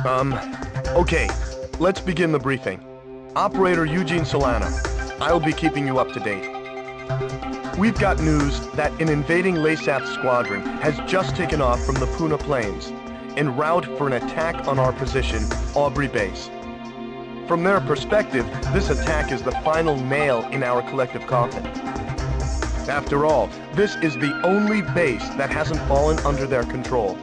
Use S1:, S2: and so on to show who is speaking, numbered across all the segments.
S1: Okay, let's begin the briefing. Operator Eugene Solano, I'll be keeping you up to date. We've got news that an invading LASAP squadron has just taken off from the Puna Plains, en route for an attack on our position, Aubrey Base. From their perspective, this attack is the final nail in our collective coffin. After all, this is the only base that hasn't fallen under their control.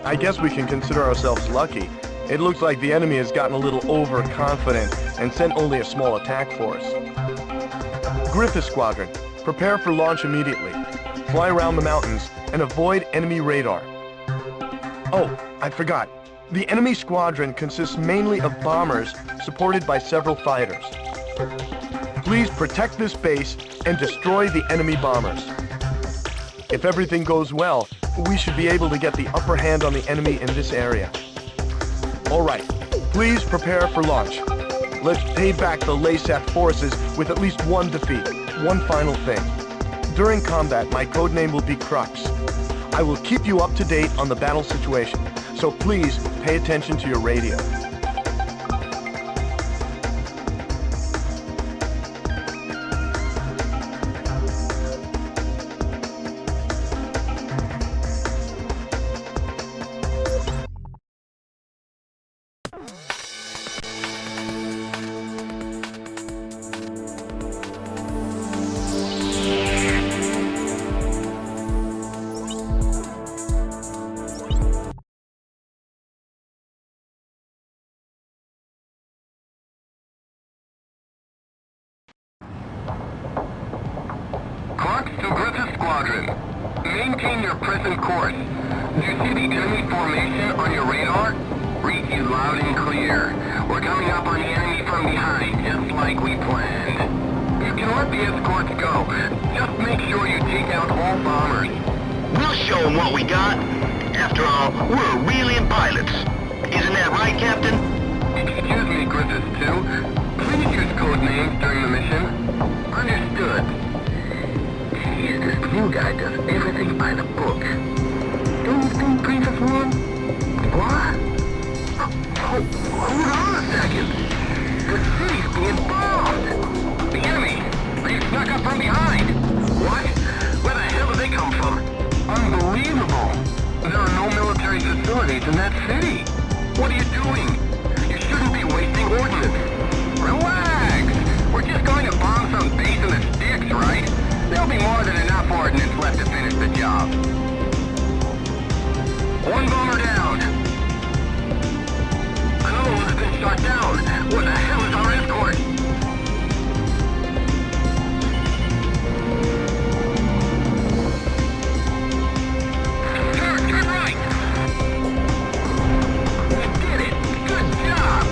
S1: I guess we can consider ourselves lucky. It looks like the enemy has gotten a little overconfident and sent only a small attack force. Griffith Squadron, prepare for launch immediately. Fly around the mountains and avoid enemy radar. Oh, I forgot. The enemy squadron consists mainly of bombers supported by several fighters. Please protect this base and destroy the enemy bombers. If everything goes well, we should be able to get the upper hand on the enemy in this area. All right, please prepare for launch. Let's pay back the LASAP forces with at least one defeat. One final thing. During combat, my codename will be Crux. I will keep you up to date on the battle situation, so please pay attention to your radio.
S2: Maintain your present course. Do you see the enemy formation on your radar? Read you loud and clear. We're coming up on the enemy from behind, just like we planned. You can let the escorts go. Just make sure you take out all bombers.
S3: We'll show them what we got. After all, we're Aurelian pilots. Isn't that right, Captain?
S2: Excuse me, Griffith 2. Please use code names during the mission. Understood. Jeez, this new guy does everything by the book. Don't you think, Princess One? What? Oh, hold on a second. The city's being bombed. The enemy! They snuck up from behind. What? Where the hell did they come from? Unbelievable. There are no military facilities in that city. What are you doing? You shouldn't be wasting ordnance. Relax. We're just going to bomb some base in the sticks, right? There'll be more than enough ordnance left to finish the job. One bomber down. Another one has been shot down. What the hell is our escort? Turn right. You did it. Good job.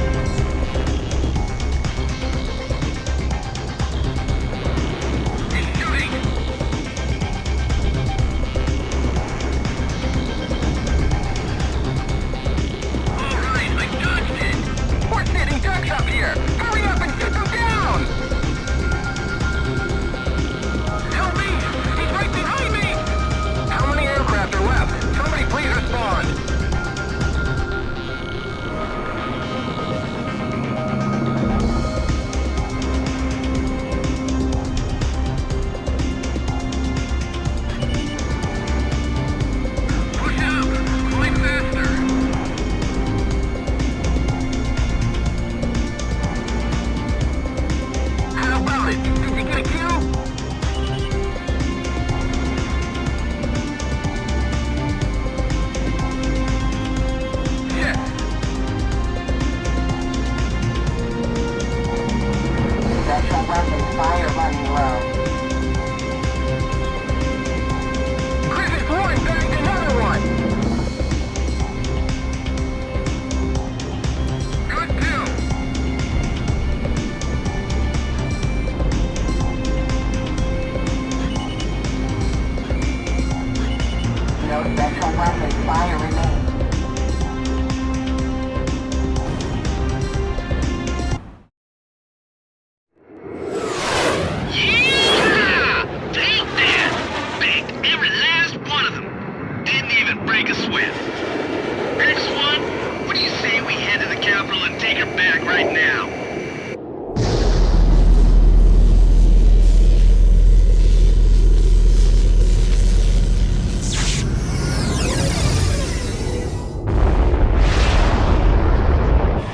S3: right now.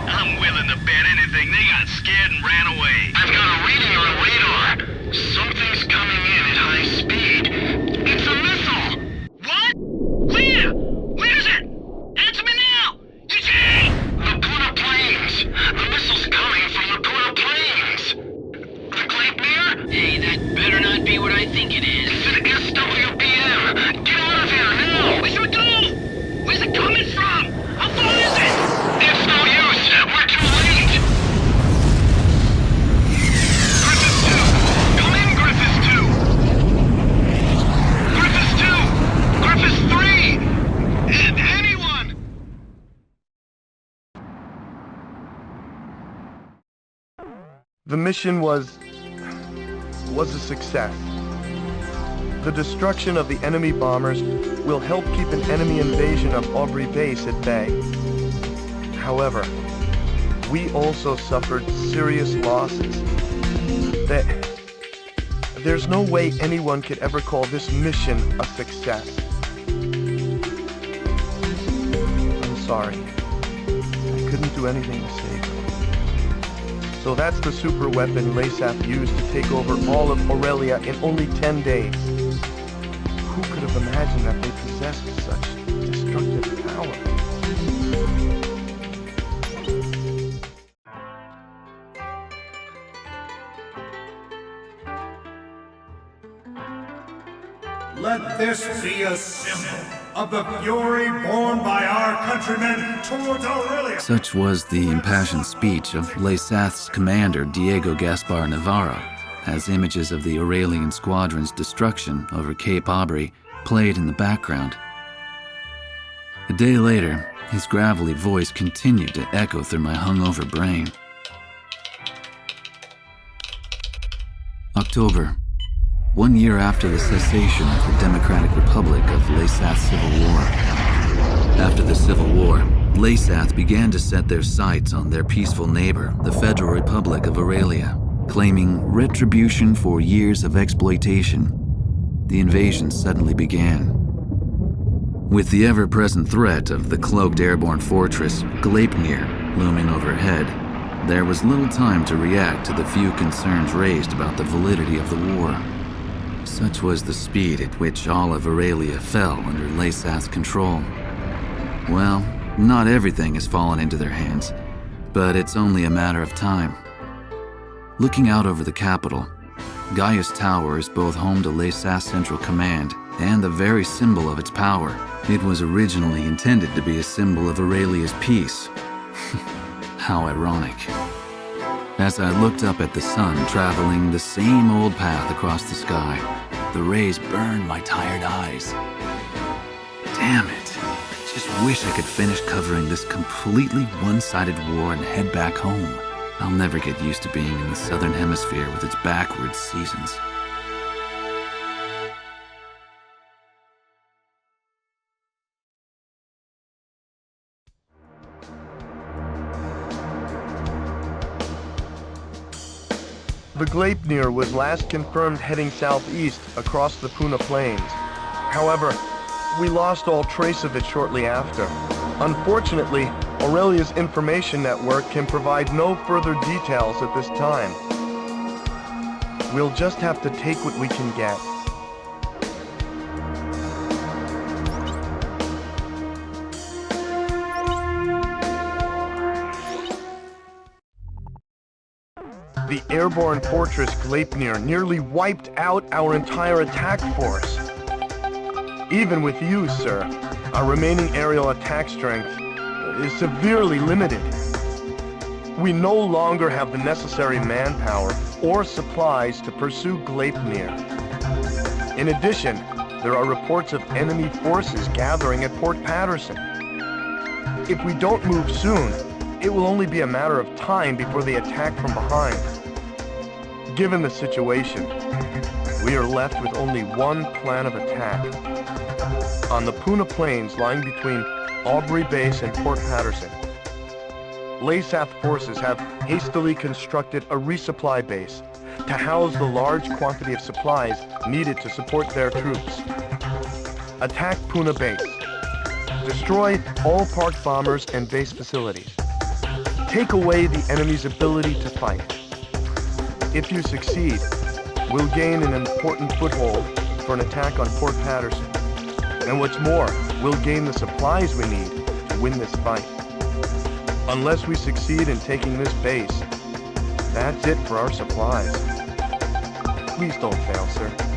S3: I'm willing to bet anything they got scared and ran away. I've got a reading on radar. Something's coming in at high speed. It's a missile! What? Where? Where is it? Answer me now! Eugene! The Puna Plains! The missile's coming from the Puna Plains! The Gleipnir?
S4: Hey, that better not be what I think it is.
S3: It's an SWBM! Get out of here now!
S4: What should we do? Where's it coming from? How far is it?
S3: It's no use! We're too late! Griffiths 2! Come in, Griffiths 2! Griffiths 2! Griffiths 3! Anyone!
S1: The mission was a success. The destruction of the enemy bombers will help keep an enemy invasion of Aubrey Base at bay. However, we also suffered serious losses. There's no way anyone could ever call this mission a success. I'm sorry. I couldn't do anything to save them. So that's the super weapon LASAP used to take over all of Aurelia in only 10 days. Who could have imagined that they possessed such destructive power?
S5: Let this be a symbol of the fury borne by our countrymen towards Aurelia.
S6: Such was the impassioned speech of LASAT's commander Diego Gaspar Navarro, as images of the Aurelian squadron's destruction over Cape Aubrey played in the background. A day later, his gravelly voice continued to echo through my hungover brain. October. 1 year after the cessation of the Democratic Republic of LASAT's civil war. After the Civil War, LASAT began to set their sights on their peaceful neighbor, the Federal Republic of Aurelia, claiming retribution for years of exploitation. The invasion suddenly began. With the ever-present threat of the cloaked airborne fortress Gleipnir looming overhead, there was little time to react to the few concerns raised about the validity of the war. Such was the speed at which all of Aurelia fell under LASAT's control. Well, not everything has fallen into their hands, but it's only a matter of time. Looking out over the capital, Gaius Tower is both home to LASAT Central Command and the very symbol of its power. It was originally intended to be a symbol of Aurelia's peace. How ironic. As I looked up at the sun traveling the same old path across the sky, the rays burned my tired eyes. Damn it. I just wish I could finish covering this completely one-sided war and head back home. I'll never get used to being in the southern hemisphere with its backwards seasons.
S1: The Gleipnir was last confirmed heading southeast across the Puna Plains. However, we lost all trace of it shortly after. Unfortunately, Aurelia's information network can provide no further details at this time. We'll just have to take what we can get. The airborne fortress Gleipnir nearly wiped out our entire attack force. Even with you, sir, our remaining aerial attack strength is severely limited. We no longer have the necessary manpower or supplies to pursue Gleipnir. In addition, there are reports of enemy forces gathering at Port Patterson. If we don't move soon, it will only be a matter of time before they attack from behind. Given the situation, we are left with only one plan of attack. On the Puna Plains lying between Aubrey Base and Port Patterson. LASAF forces have hastily constructed a resupply base to house the large quantity of supplies needed to support their troops. Attack Puna base. Destroy all parked bombers and base facilities. Take away the enemy's ability to fight. If you succeed, we'll gain an important foothold for an attack on Port Patterson. And what's more, we'll gain the supplies we need to win this fight. Unless we succeed in taking this base, that's it for our supplies. Please don't fail, sir.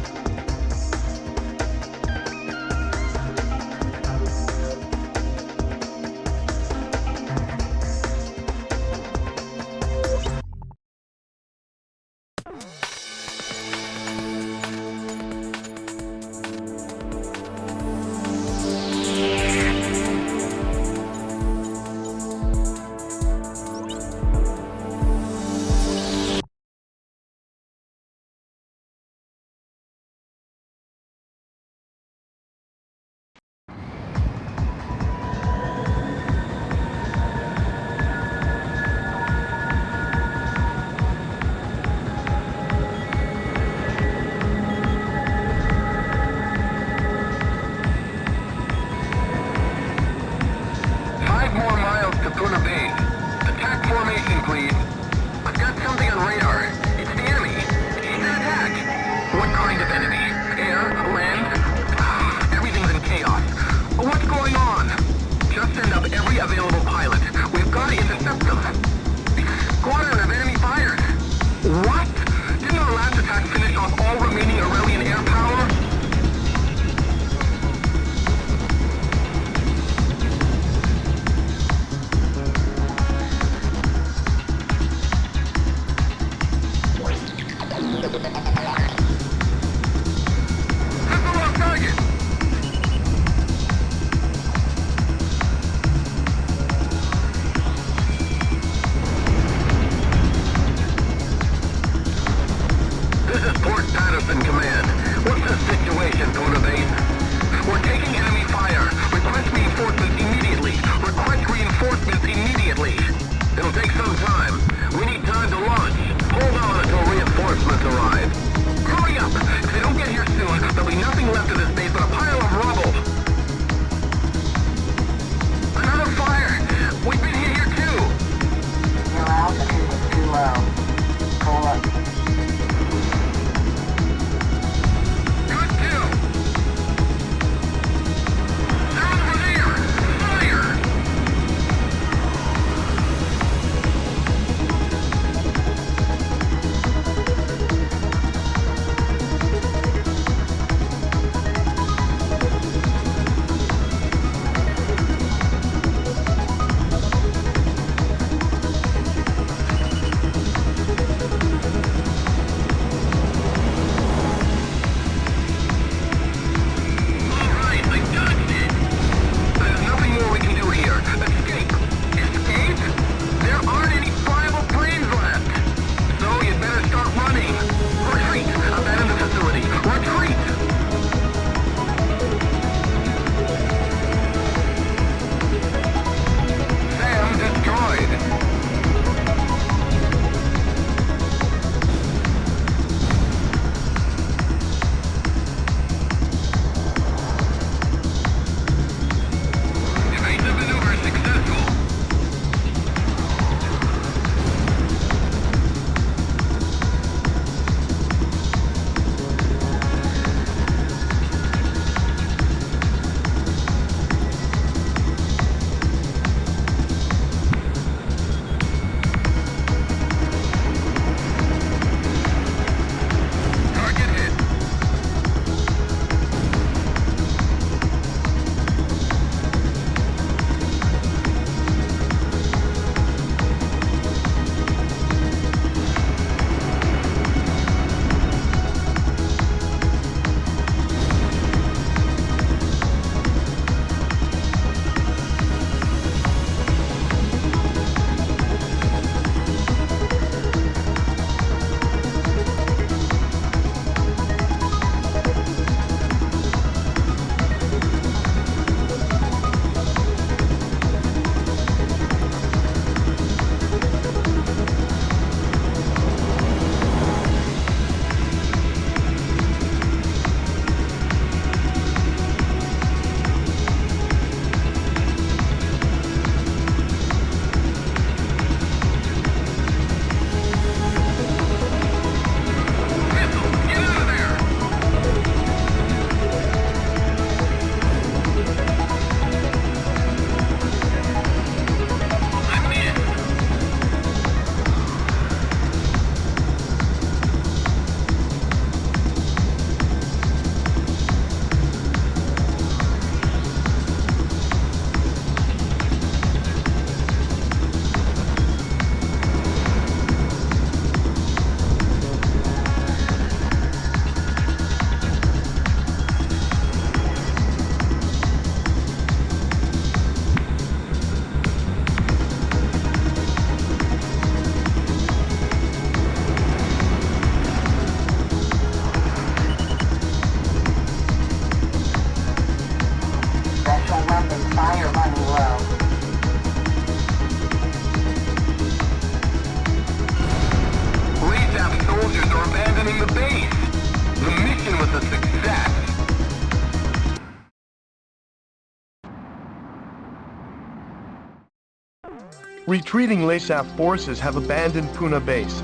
S1: retreating LASAF forces have abandoned Puna base.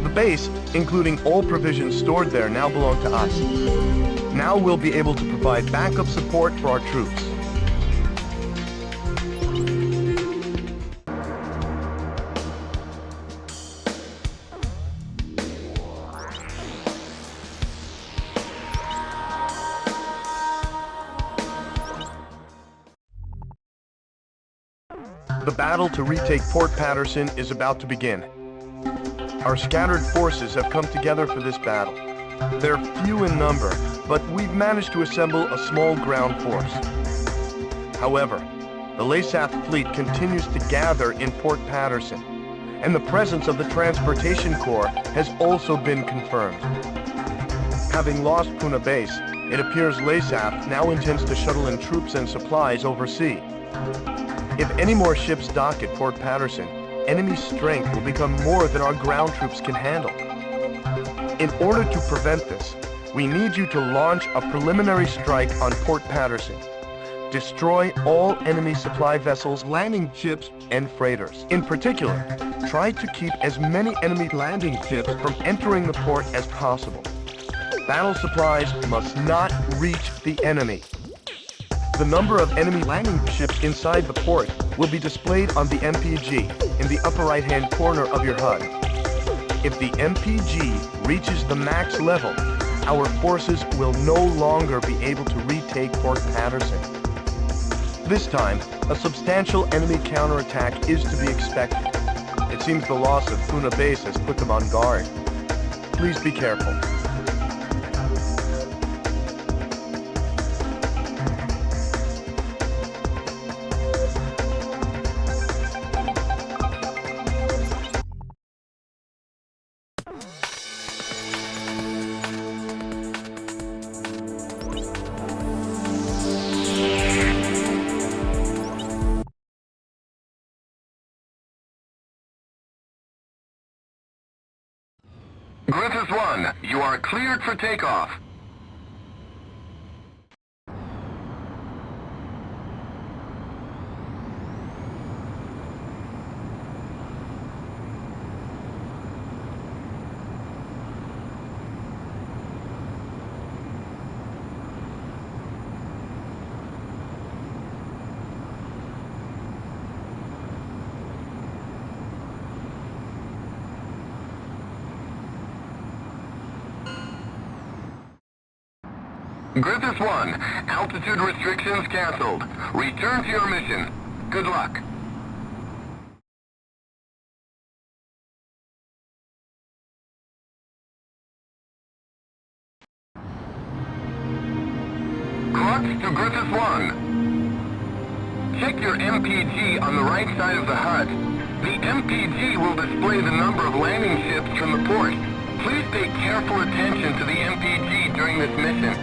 S1: The base, including all provisions stored there, now belong to us. Now we'll be able to provide backup support for our troops. The battle to retake Port Patterson is about to begin. Our scattered forces have come together for this battle. They're few in number, but we've managed to assemble a small ground force. However, the LASAF fleet continues to gather in Port Patterson, and the presence of the Transportation Corps has also been confirmed. Having lost Puna base, it appears LASAF now intends to shuttle in troops and supplies overseas. If any more ships dock at Port Patterson, enemy strength will become more than our ground troops can handle. In order to prevent this, we need you to launch a preliminary strike on Port Patterson. Destroy all enemy supply vessels, landing ships, and freighters. In particular, try to keep as many enemy landing ships from entering the port as possible. Battle supplies must not reach the enemy. The number of enemy landing ships inside the port will be displayed on the MPG in the upper right-hand corner of your HUD. If the MPG reaches the max level, our forces will no longer be able to retake Port Patterson. This time, a substantial enemy counterattack is to be expected. It seems the loss of Puna base has put them on guard. Please be careful.
S2: Griffith 1, you are cleared for takeoff. Griffith 1, altitude restrictions canceled. Return to your mission. Good luck. Crux to Griffith 1. Check your MPG on the right side of the HUD. The MPG will display the number of landing ships from the port. Please pay careful attention to the MPG during this mission.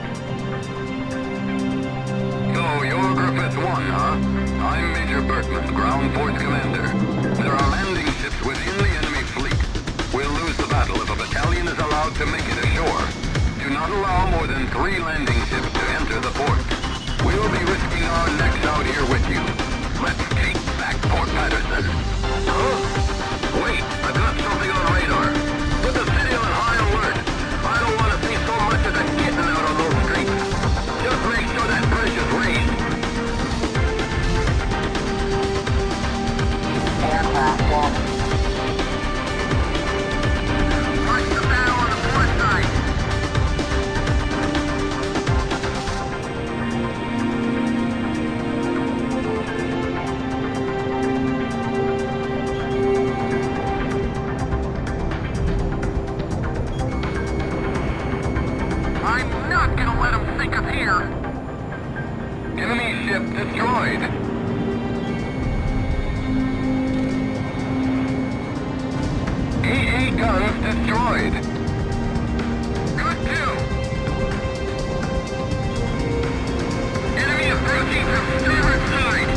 S2: So, you're Griffith 1, huh? I'm Major Berkman, Ground Force Commander. There are landing ships within the enemy fleet. We'll lose the battle if a battalion is allowed to make it ashore. Do not allow more than 3 landing ships to enter the port. We'll be risking our necks out here with you. Let's take back Port Patterson. Huh? Wait, I've got something on radar. Put the city on high alert. I don't want to see so much as a kitten out on those streets. Just make sure that bridge is raised. Aircraft walk. Watch the battle on the port side. I'm not gonna let them think I'm here. Enemy ship destroyed. AA guns destroyed. Good kill. Enemy approaching from starboard side.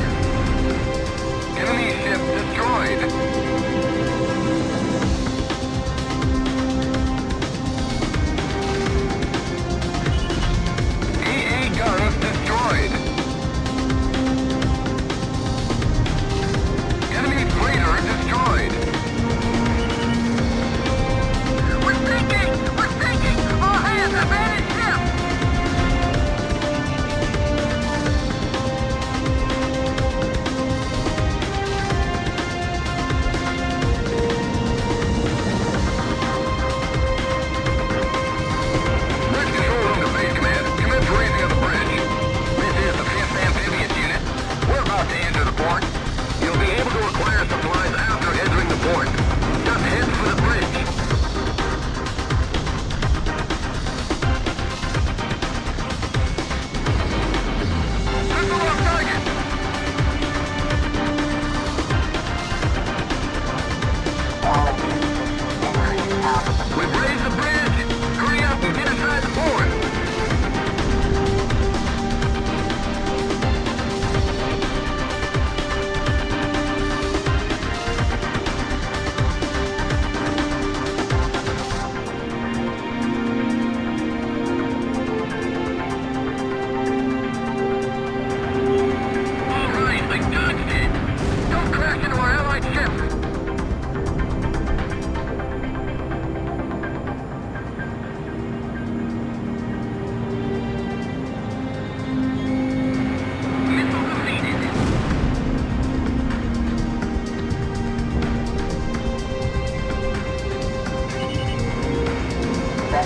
S2: Enemy ship destroyed. AA guns destroyed. Enemy freighter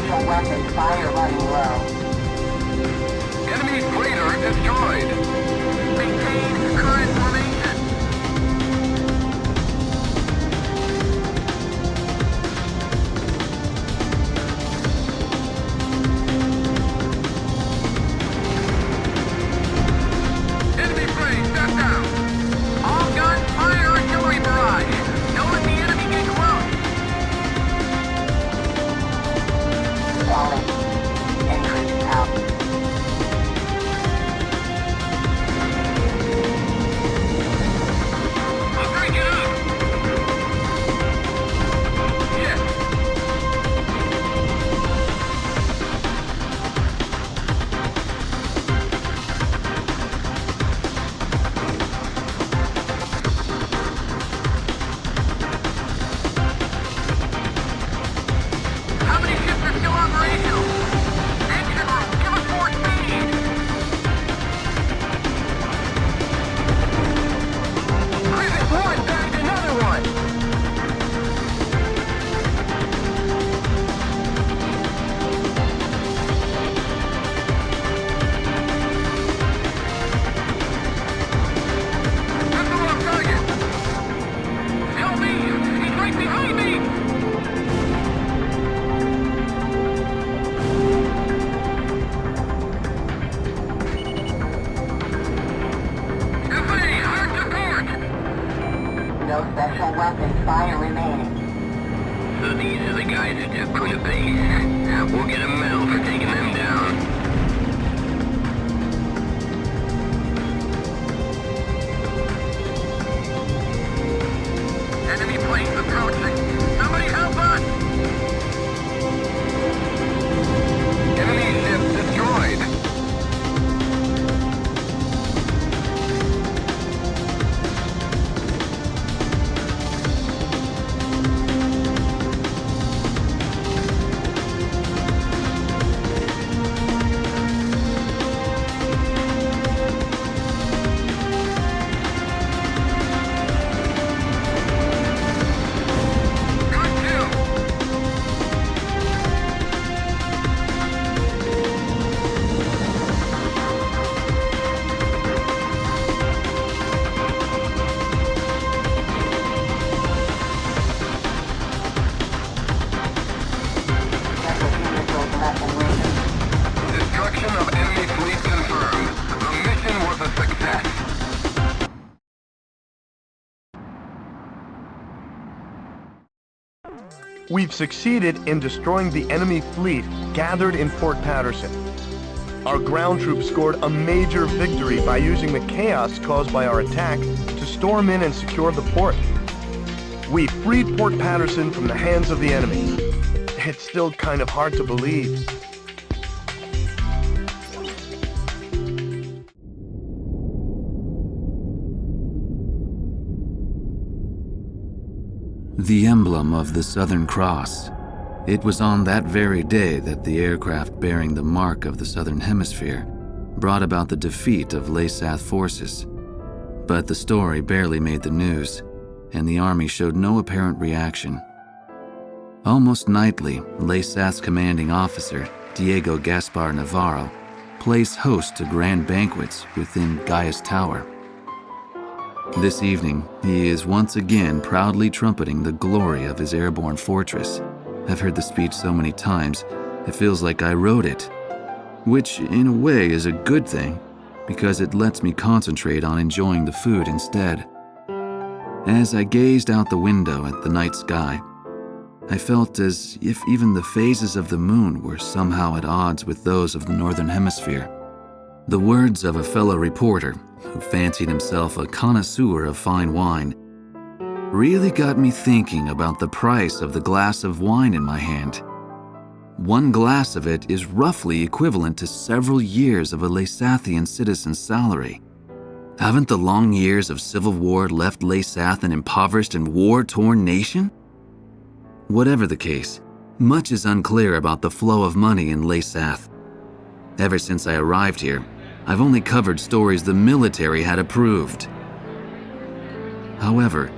S7: Special weapons fire running low.
S2: Enemy freighter destroyed. Maintain current formation. Enemy freight shut down. All guns fire artillery barrage. Don't let the enemy get close.
S7: Solid. Entry out.
S2: I'll break it up. Yes. How many ships are still operational? Engine room, give us more speed. Private one bagged another one. Missile on target. Help me! He's right behind me! Company, hard support!
S7: No special weapons fire remaining.
S2: So these are the guys that just put a base. We'll get a medal for taking them down. Enemy planes approaching. Somebody help us! Enemy ship destroyed. Good kill.
S7: Specialty missiles left and waiting.
S2: Destruction of enemy fleet confirmed. The mission was a success.
S1: We've succeeded in destroying the enemy fleet gathered in Fort Patterson. Our ground troops scored a major victory by using the chaos caused by our attack to storm in and secure the port. We freed Port Patterson from the hands of the enemy. It's still kind of hard to believe.
S6: The emblem of the Southern Cross. It was on that very day that the aircraft bearing the mark of the Southern Hemisphere brought about the defeat of Laysath forces. But the story barely made the news, and the Army showed no apparent reaction. Almost nightly, Laysath's commanding officer, Diego Gaspar Navarro, plays host to grand banquets within Gaius Tower. This evening, he is once again proudly trumpeting the glory of his airborne fortress. I've heard the speech so many times, it feels like I wrote it. Which, in a way, is a good thing, because it lets me concentrate on enjoying the food instead. As I gazed out the window at the night sky, I felt as if even the phases of the moon were somehow at odds with those of the Northern Hemisphere. The words of a fellow reporter, who fancied himself a connoisseur of fine wine, really got me thinking about the price of the glass of wine in my hand. One glass of it is roughly equivalent to several years of a Laysathian citizen's salary. Haven't the long years of civil war left Laysath an impoverished and war-torn nation? Whatever the case, much is unclear about the flow of money in Laysath. Ever since I arrived here, I've only covered stories the military had approved. However,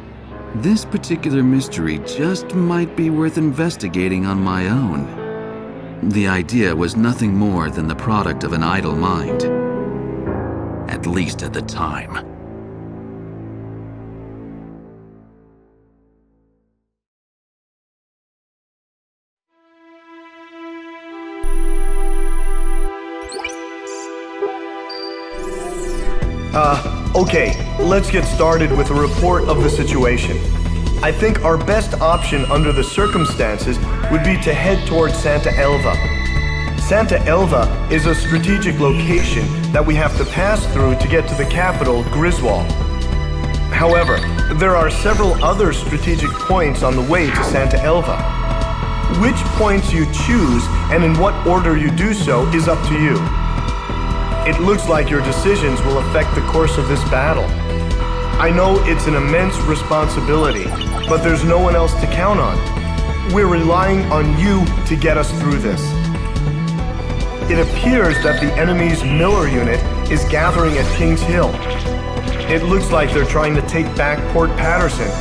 S6: this particular mystery just might be worth investigating on my own. The idea was nothing more than the product of an idle mind. At least at the time.
S1: Okay, let's get started with a report of the situation. I think our best option under the circumstances would be to head towards Santa Elva. Santa Elva is a strategic location that we have to pass through to get to the capital, Griswold. However, there are several other strategic points on the way to Santa Elva. Which points you choose and in what order you do so is up to you. It looks like your decisions will affect the course of this battle. I know it's an immense responsibility, but there's no one else to count on. We're relying on you to get us through this. It appears that the enemy's Miller unit is gathering at Kings Hill. It looks like they're trying to take back Port Patterson.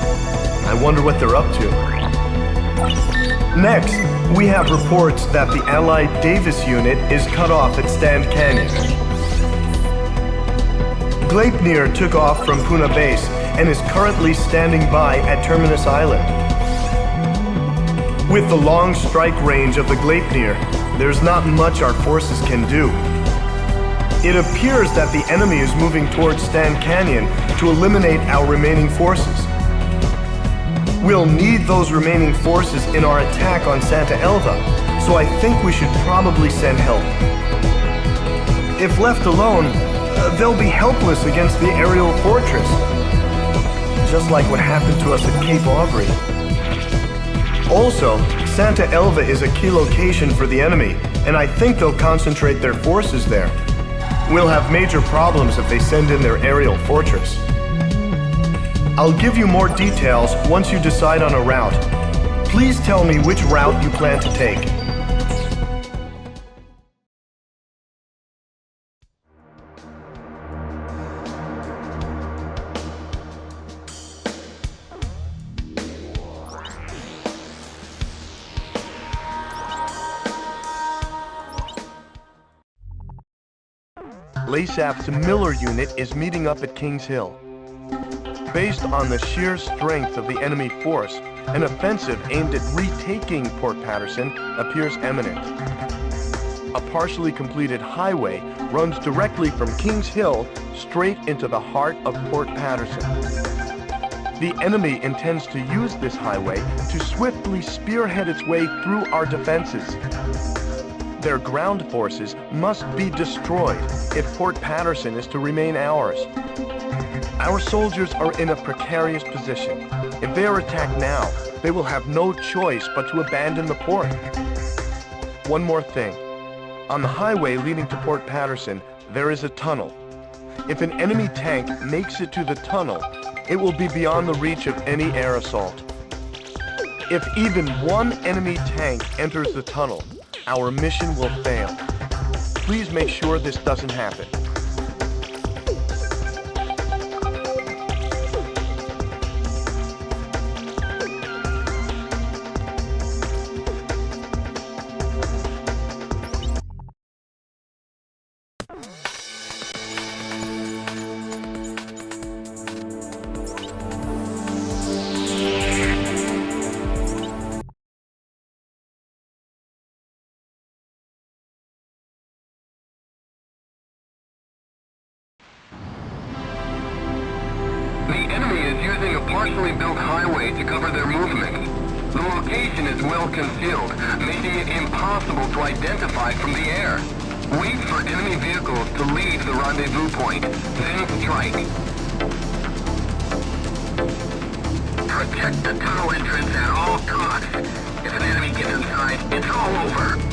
S1: I wonder what they're up to. Next, we have reports that the Allied Davis unit is cut off at Stand Canyon. Gleipnir took off from Puna Base and is currently standing by at Terminus Island. With the long strike range of the Gleipnir, there's not much our forces can do. It appears that the enemy is moving towards Stand Canyon to eliminate our remaining forces. We'll need those remaining forces in our attack on Santa Elva, so I think we should probably send help. If left alone, they'll be helpless against the aerial fortress, just like what happened to us at Cape Aubrey. Also, Santa Elva is a key location for the enemy, and I think they'll concentrate their forces there. We'll have major problems if they send in their aerial fortress. I'll give you more details once you decide on a route. Please tell me which route you plan to take. Laysap's Miller unit is meeting up at Kings Hill. Based on the sheer strength of the enemy force, an offensive aimed at retaking Port Patterson appears imminent. A partially completed highway runs directly from Kings Hill straight into the heart of Port Patterson. The enemy intends to use this highway to swiftly spearhead its way through our defenses. Their ground forces must be destroyed if Port Patterson is to remain ours. Our soldiers are in a precarious position. If they are attacked now, they will have no choice but to abandon the port. One more thing. On the highway leading to Port Patterson, there is a tunnel. If an enemy tank makes it to the tunnel, it will be beyond the reach of any air assault. If even one enemy tank enters the tunnel, our mission will fail. Please make sure this doesn't happen.
S2: Partially built highway to cover their movement. The location is well concealed, making it impossible to identify from the air. Wait for enemy vehicles to leave the rendezvous point, then strike. Protect the tunnel entrance at all costs. If an enemy gets inside, it's all over.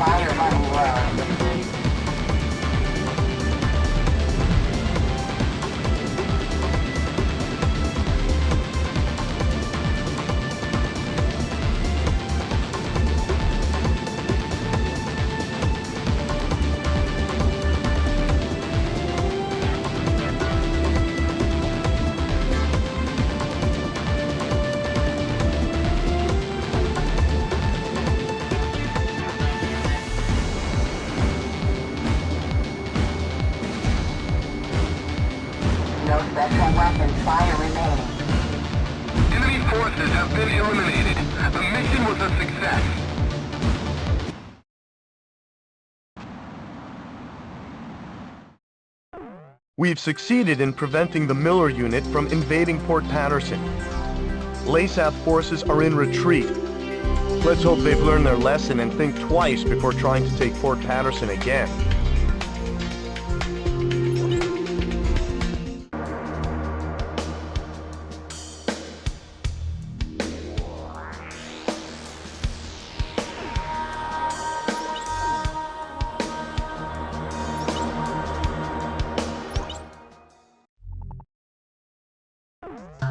S7: Fire running low. No special weapons fire remaining.
S2: Enemy forces have been eliminated. The mission was a success.
S1: We've succeeded in preventing the Miller unit from invading Port Patterson. LASAF forces are in retreat. Let's hope they've learned their lesson and think twice before trying to take Port Patterson again.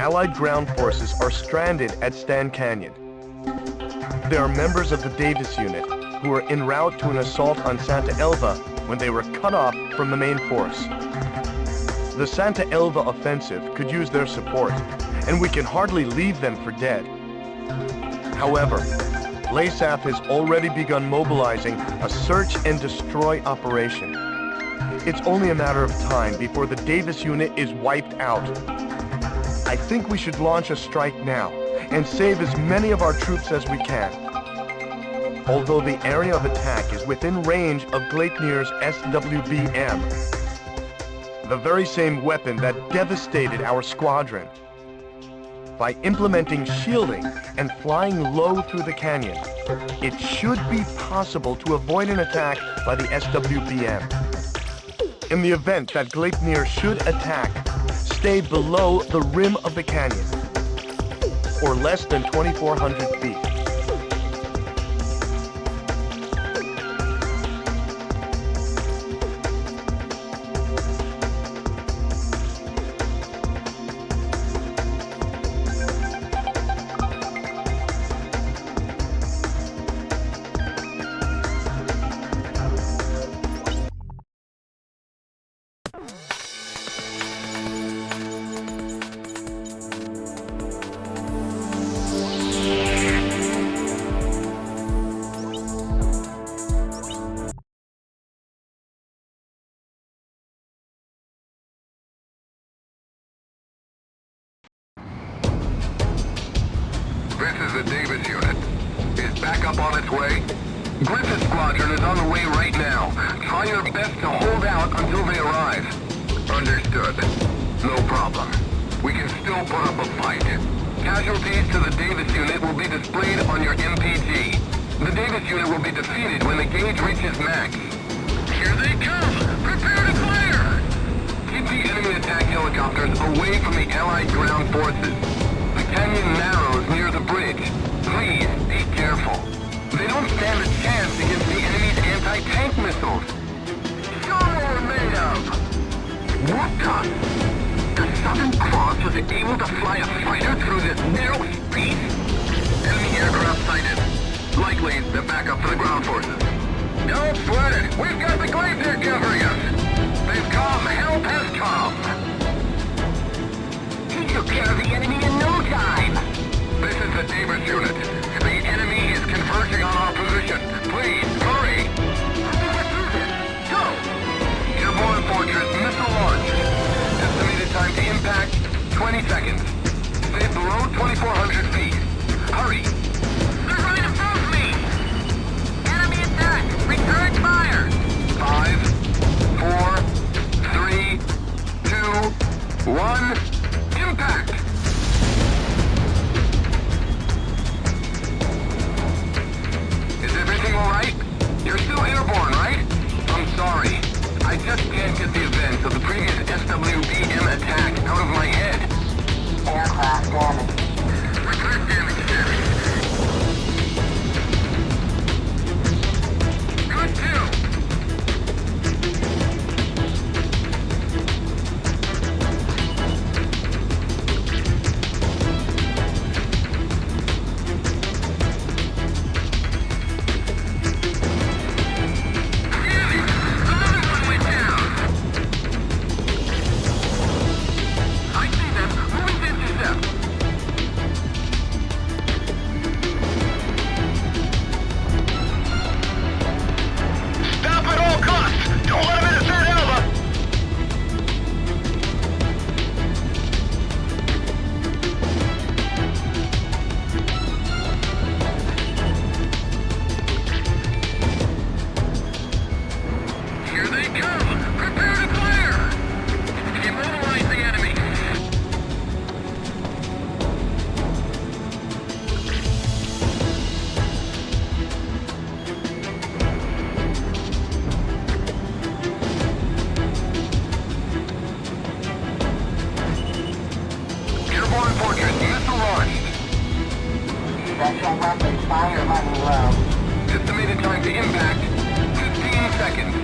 S1: Allied ground forces are stranded at Stan Canyon. They are members of the Davis unit who were en route to an assault on Santa Elva when they were cut off from the main force. The Santa Elva offensive could use their support, and we can hardly leave them for dead. However, LASAF has already begun mobilizing a search and destroy operation. It's only a matter of time before the Davis unit is wiped out. I think we should launch a strike now and save as many of our troops as we can. Although the area of attack is within range of Gleipnir's SWBM, the very same weapon that devastated our squadron. By implementing shielding and flying low through the canyon, it should be possible to avoid an attack by the SWBM. In the event that Gleipnir should attack, stay below the rim of the canyon, or less than 2,400 feet.
S2: This is the Davis unit. Is backup on its way? Griffith's squadron is on the way right now. Try your best to hold out until they arrive. Understood. No problem. We can still put up a fight. Casualties to the Davis unit will be displayed on your MPG. The Davis unit will be defeated when the gauge reaches max.
S3: Here they come! Prepare to fire!
S2: Keep the enemy attack helicopters away from the Allied ground forces. The canyon narrows near the bridge. Please, be careful. They don't stand a chance against the enemy's anti-tank missiles. Show what we're made of! What the? The Southern Cross was able to fly a fighter through this narrow space? Enemy aircraft sighted. Likely the backup for the ground forces. Don't sweat it! We've got the Gleipnir covering us! They've come! Help has come!
S7: He took care of the enemy in no time!
S2: This is the Davis unit. The enemy is converging on our position. Please, hurry!
S7: Go!
S2: Airborne Fortress missile launch. Estimated time to impact, 20 seconds. Stay below 2,400 feet. Hurry!
S3: They're right above me! Enemy attack! Return fire!
S2: 5,
S7: special weapons fire money low.
S2: Estimated time to impact, 15 seconds.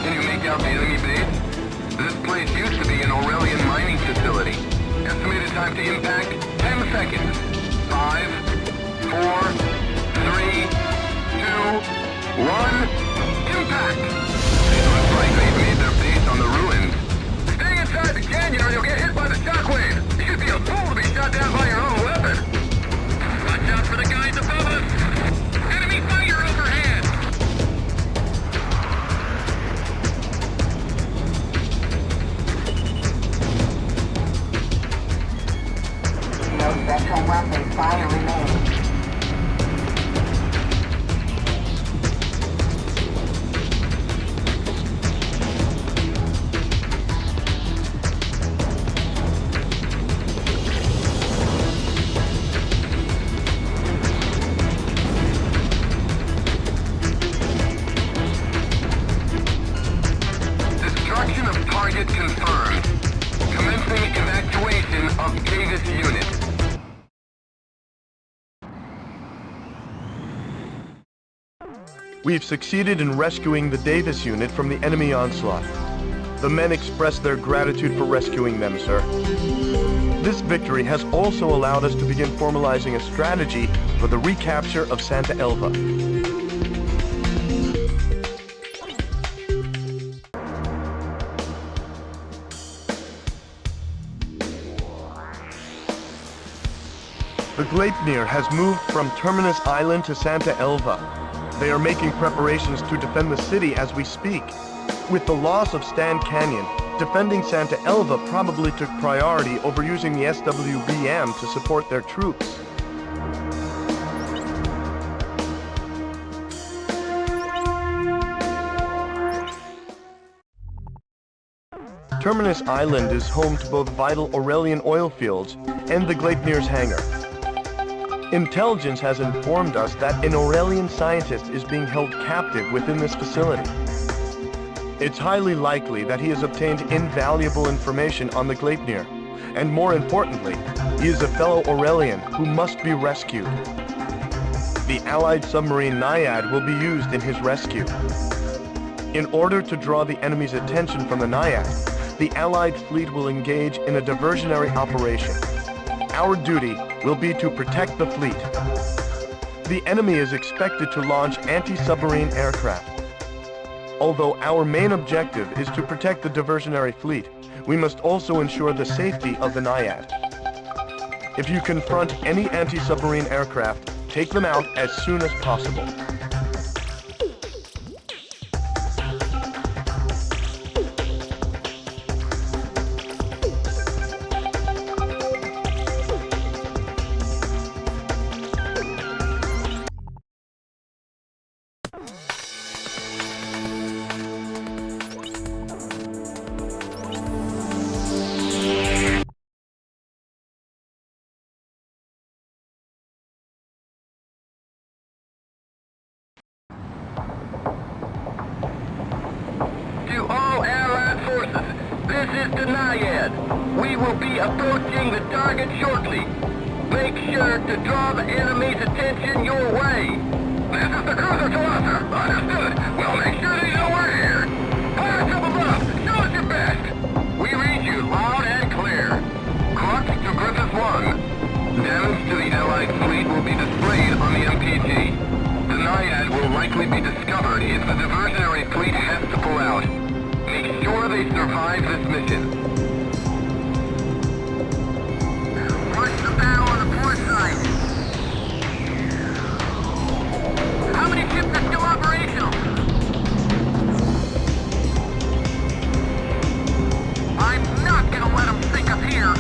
S2: Can you make out the enemy base? This place used to be an Aurelian mining facility. Estimated time to impact, 10 seconds. 5, 4, 3, 2, 1, impact! It looks like they've made their base on the ruins. Stay inside the canyon or you'll get hit by the shockwave. You'd be a fool to be shot down by your own weapon. Watch out for the guys above us! Enemy fire overhead!
S7: No special weapons fire remaining.
S2: Destruction of target confirmed. Commencing evacuation of Davis unit.
S1: We've succeeded in rescuing the Davis unit from the enemy onslaught. The men express their gratitude for rescuing them, sir. This victory has also allowed us to begin formalizing a strategy for the recapture of Santa Elva. The Gleipnir has moved from Terminus Island to Santa Elva. They are making preparations to defend the city as we speak. With the loss of Stand Canyon, defending Santa Elva probably took priority over using the SWBM to support their troops. Terminus Island is home to both vital Aurelian oil fields and the Gleipnir's hangar. Intelligence has informed us that an Aurelian scientist is being held captive within this facility. It's highly likely that he has obtained invaluable information on the Gleipnir, and more importantly, he is a fellow Aurelian who must be rescued. The Allied submarine Naiad will be used in his rescue. In order to draw the enemy's attention from the Naiad, the Allied fleet will engage in a diversionary operation. Our duty will be to protect the fleet. The enemy is expected to launch anti-submarine aircraft. Although our main objective is to protect the diversionary fleet, we must also ensure the safety of the Naiad. If you confront any anti-submarine aircraft, take them out as soon as possible.
S2: To all Allied forces, this is the Naiad. We will be approaching the target shortly. Make sure to draw the enemy's attention your way. This is the cruiser to us, sir. Understood. We'll make sure they know we're here. Pirates up above, show us your best. We read you loud and clear. Crux to Griffith 1. Damage to the Allied fleet will be displayed on the MPG. The Naiad will likely be discovered if the diversionary fleet has to pull out. Make sure they survive this mission.
S7: Watch the battle on the port side. How many ships are still operational? I'm not gonna let them sink us here.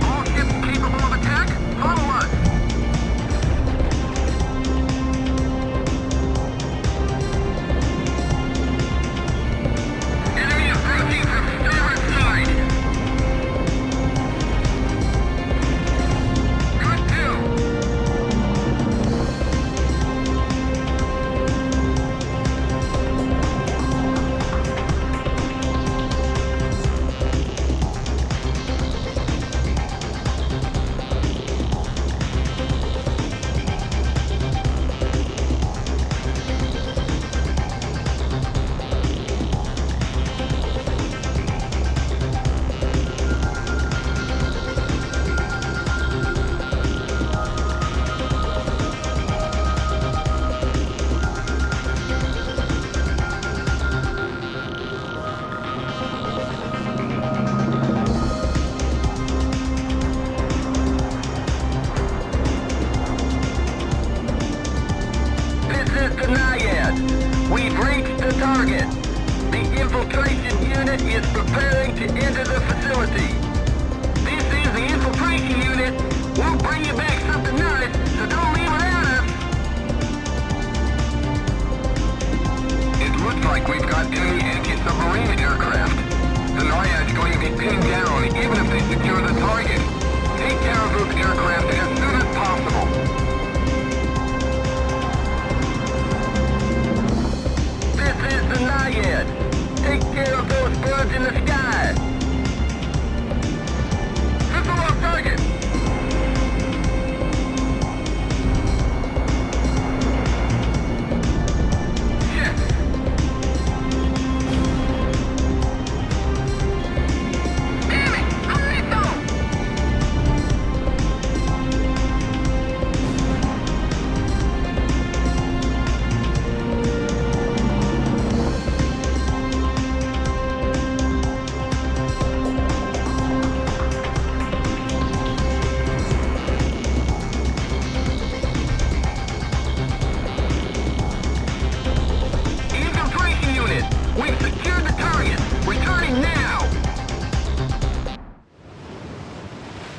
S7: All ships capable of attack, follow us.
S2: secure the target. Take care of those aircraft as soon as possible. This is the Naiad. Take care of those birds in the sky. Missile off target. Shit. Damn it! A missile! Infiltration unit! We've secured the target! Returning now!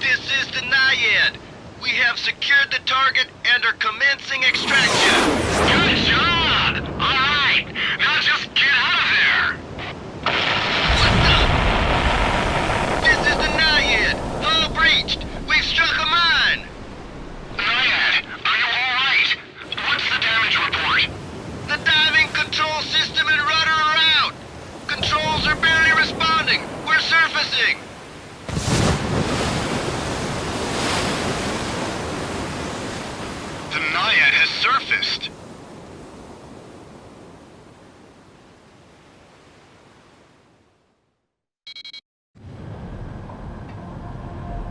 S3: This is the Naiad. We have secured the target and are commencing extraction. Good job! All right, now just get out of there. What the? This is the Naiad. Hull breached. We've struck a mine. Naiad, are you all right? What's the damage report? The diving control system and rudder are out. Controls are barely responding. We're surfacing. The Naiad has surfaced.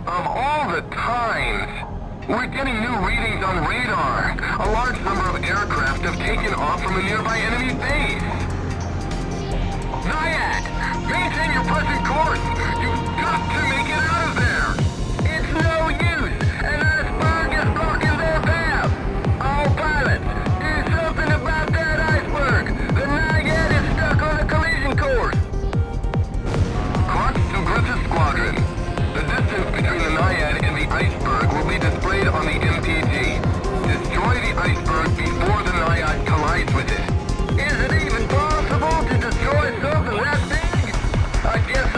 S2: Of all the times, we're getting new readings on radar. A large number of aircraft have taken off from a nearby enemy base. Naiad, maintain your present course. You've got to make it out of there. It's no use. An iceberg is blocking their path. All pilots, do something about that iceberg. The Naiad is stuck on a collision course. Crux to Griffith Squadron. The distance between the Naiad and the iceberg will be displayed on the MPG. Destroy the iceberg before the Naiad collides with it. Is it even possible to destroy something that big? I guess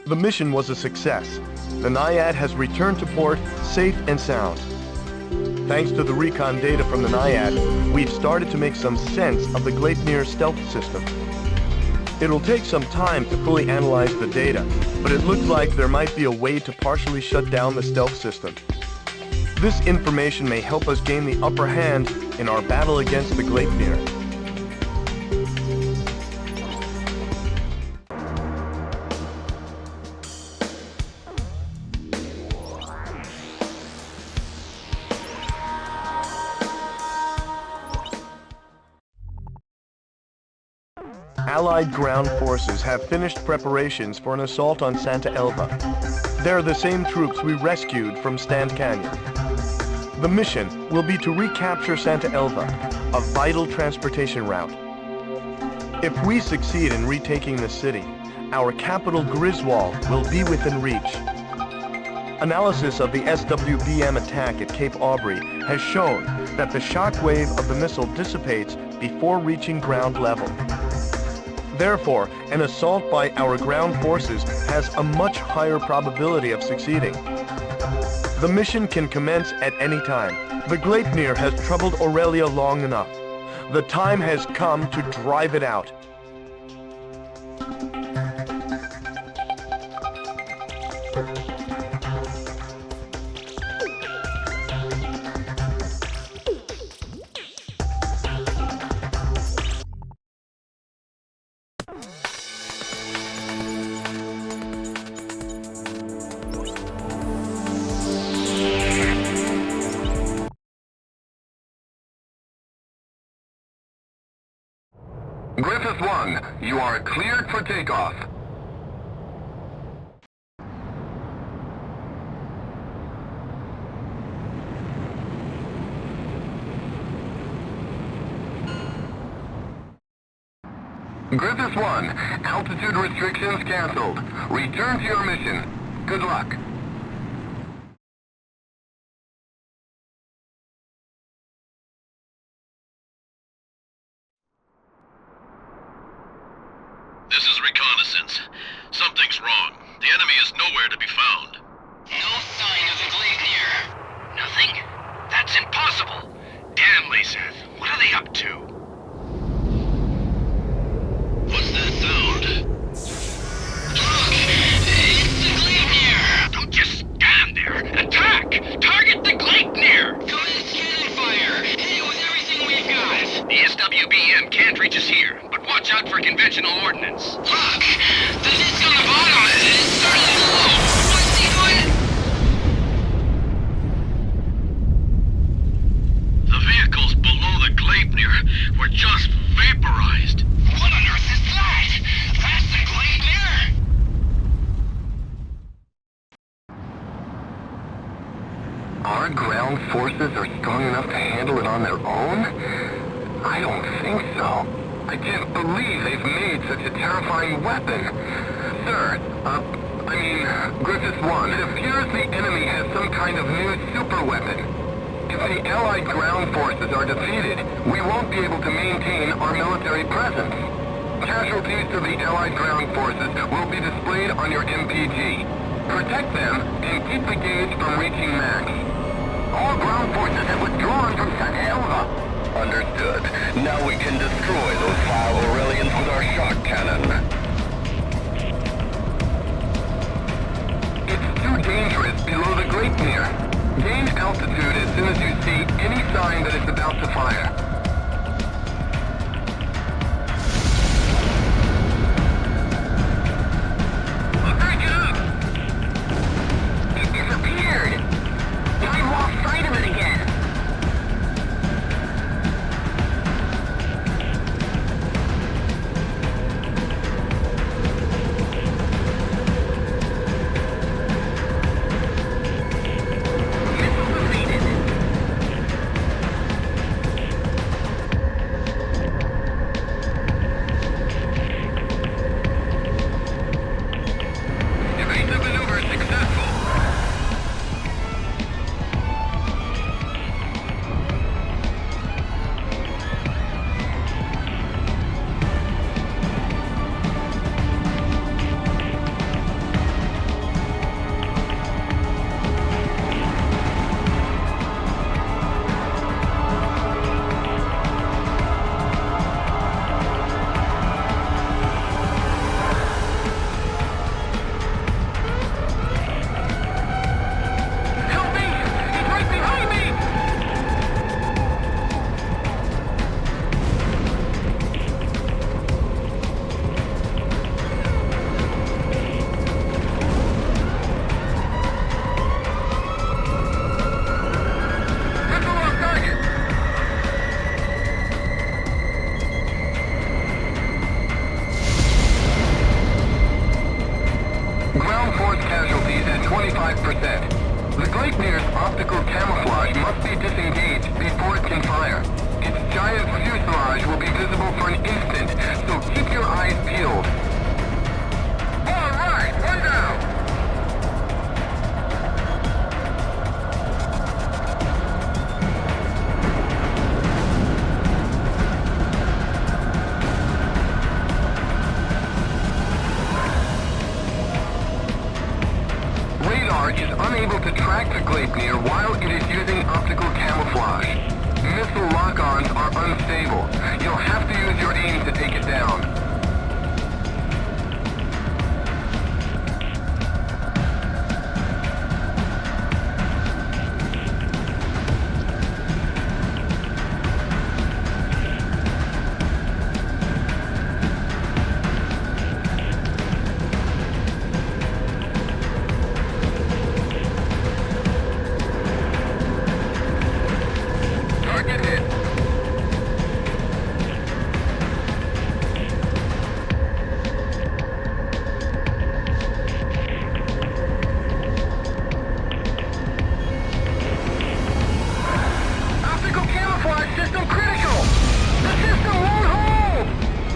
S1: The mission was a success. The Naiad has returned to port safe and sound. Thanks to the recon data from the Naiad, we've started to make some sense of the Gleipnir stealth system. It'll take some time to fully analyze the data, but it looks like there might be a way to partially shut down the stealth system. This information may help us gain the upper hand in our battle against the Gleipnir. Allied ground forces have finished preparations for an assault on Santa Elva. They're the same troops we rescued from Stand Canyon. The mission will be to recapture Santa Elva, a vital transportation route. If we succeed in retaking the city, our capital Griswold will be within reach. Analysis of the SWBM attack at Cape Aubrey has shown that the shockwave of the missile dissipates before reaching ground level. Therefore, an assault by our ground forces has a much higher probability of succeeding. The mission can commence at any time. The Gleipnir has troubled Aurelia long enough. The time has come to drive it out.
S2: Griffith 1, you are cleared for takeoff. Griffith 1, altitude restrictions canceled. Return to your mission. Good luck.
S3: This is reconnaissance. Something's wrong. The enemy is nowhere to be found.
S4: No sign of the Gleipnir. Nothing? That's impossible. Damn, Layseth. What are they up to?
S3: What's that sound?
S4: Look! It's the Gleipnir!
S3: Don't just stand there. Attack! Target the Gleipnir!
S4: Go ahead and scan and fire! Hit it with everything we've got!
S3: The SWBM can't reach us here, but watch out for conventional ordnance.
S4: Look! The disc on the bottom is starting to glow! What's he doing?
S3: The vehicles below the Gleipnir were just vaporized.
S4: What on earth is that? That's the Gleipnir!
S2: Our ground forces are strong enough to handle it on their own? I don't think so. I can't believe they've made such a terrifying weapon. Sir, Griffith 1, it appears the enemy has some kind of new super weapon. If the Allied ground forces are defeated, we won't be able to maintain our military presence. Casualties to the Allied ground forces will be displayed on your MPG. Protect them and keep the gauge from reaching max. All ground forces have withdrawn from Santa Elva. Understood. Now we can destroy those vile Aurelians with our shock cannon. It's too dangerous below the Gleipnir. Gain altitude as soon as you see any sign that it's about to fire. Break it up! It disappeared! I lost sight of it again! Missile defeated. for an instant, so keep your eyes peeled. All right, one down. Radar is unable to track the Gleipnir while it is using optical camouflage. Missile lock-ons are unstable. You'll have to use your aim to take it down. Target hit. Optical camouflage system critical! The system won't hold!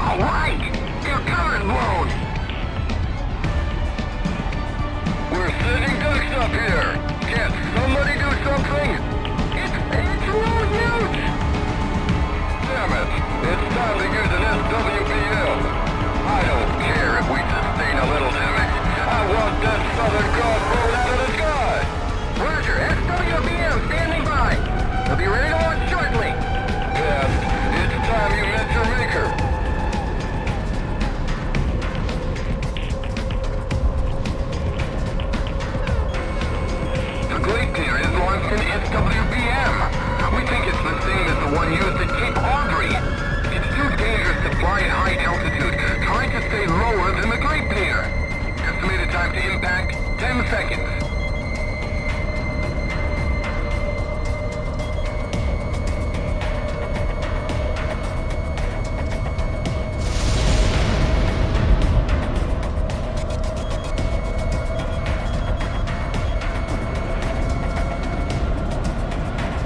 S2: Alright! You're covered, Lone! We're sitting ducks up here! Can't somebody do something? It's no use! Damn it! It's time to use an SWBM! I don't care if we sustain a little damage. I want that southern cross blown out of the sky! Roger, SWBM standing by! We'll be ready to launch shortly! Yes, it's time you met your maker! The Gleipnir is launched in SWBM! We think it's the same as the one used at Cape Audrey! It's too dangerous to fly at high altitude. Try to stay lower than the Gleipnir! Estimated time to impact, 10 seconds.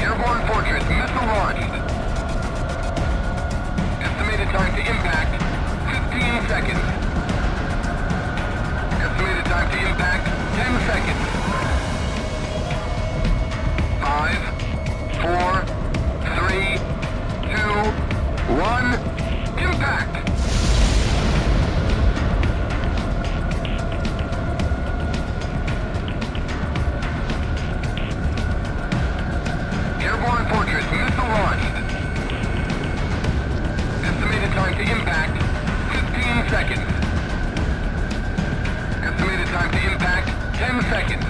S2: Airborne Fortress, missile launched. Estimated time to impact, 15 seconds. Estimated time to impact, 10 seconds. 5, 4, 3, 2, 1, impact! Airborne Fortress, missile launched. Estimated time to impact, 15 seconds. Estimated time to impact, 10 seconds.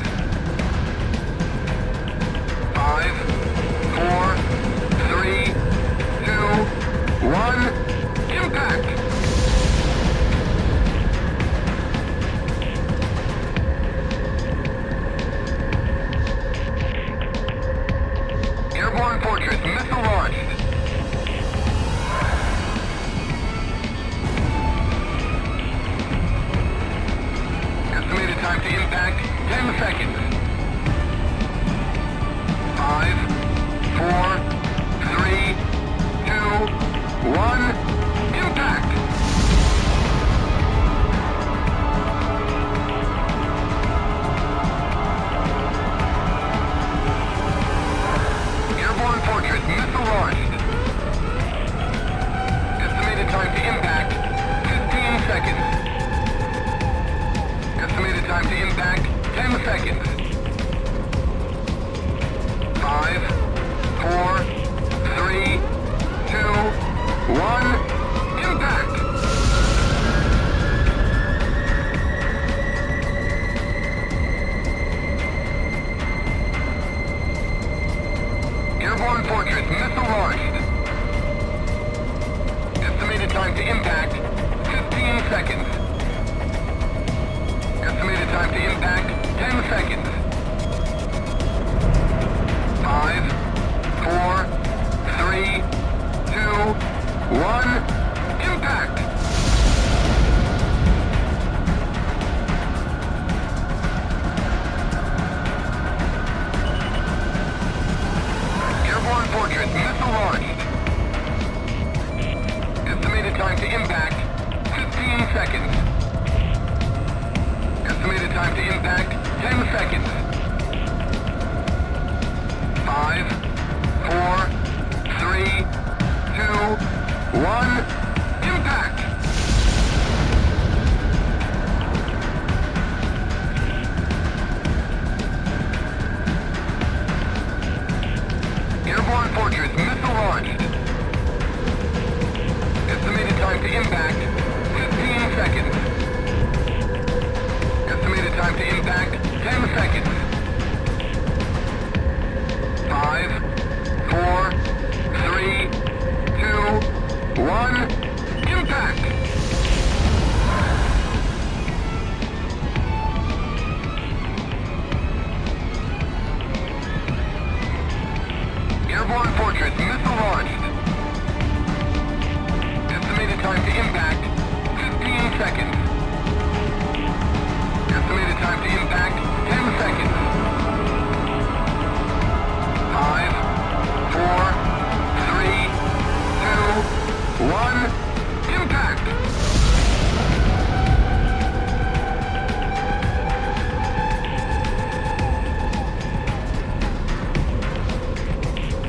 S2: 5, 4, 3, 2, 1, impact! Airborne Fortress, missile launched. Estimated time to impact, 10 seconds. 5, 4, 3, 2, 1, impact! Airborne Fortress, missile launched. Estimated time to impact, 15 seconds. Estimated time to impact, 10 seconds. 5, 4, 3, 2, 1, impact! Airborne Fortress, missile launched. Estimated time to impact, 15 seconds. Estimated time to impact, 10 seconds. 5, 4, 3, 2, 1, impact! Airborne Fortress, missile launched. Estimated time to impact, 15 seconds. Estimated time to impact, 10 seconds. 5, 4, 3, 2, 1, impact! Airborne Fortress missile launched. Estimated time to impact, 15 seconds. Estimated time to impact, 10 seconds. 5, 4, 3, 2, 1, impact! Airborne Fortress missile launched. Estimated time to impact, 15 seconds. Estimated time to impact, 10 seconds. 5, 4, 3, 2, 1, impact!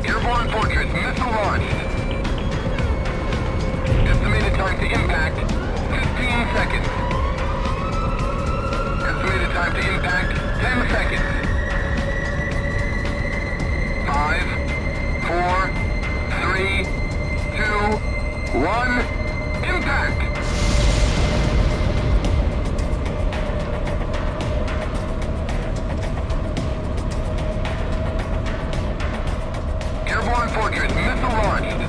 S2: Airborne Fortress missile launched. Estimated time to impact, 15 seconds. Estimated time to impact, 10 seconds. 5, 4, 3, 2, 1, impact! Airborne Fortress missile launched.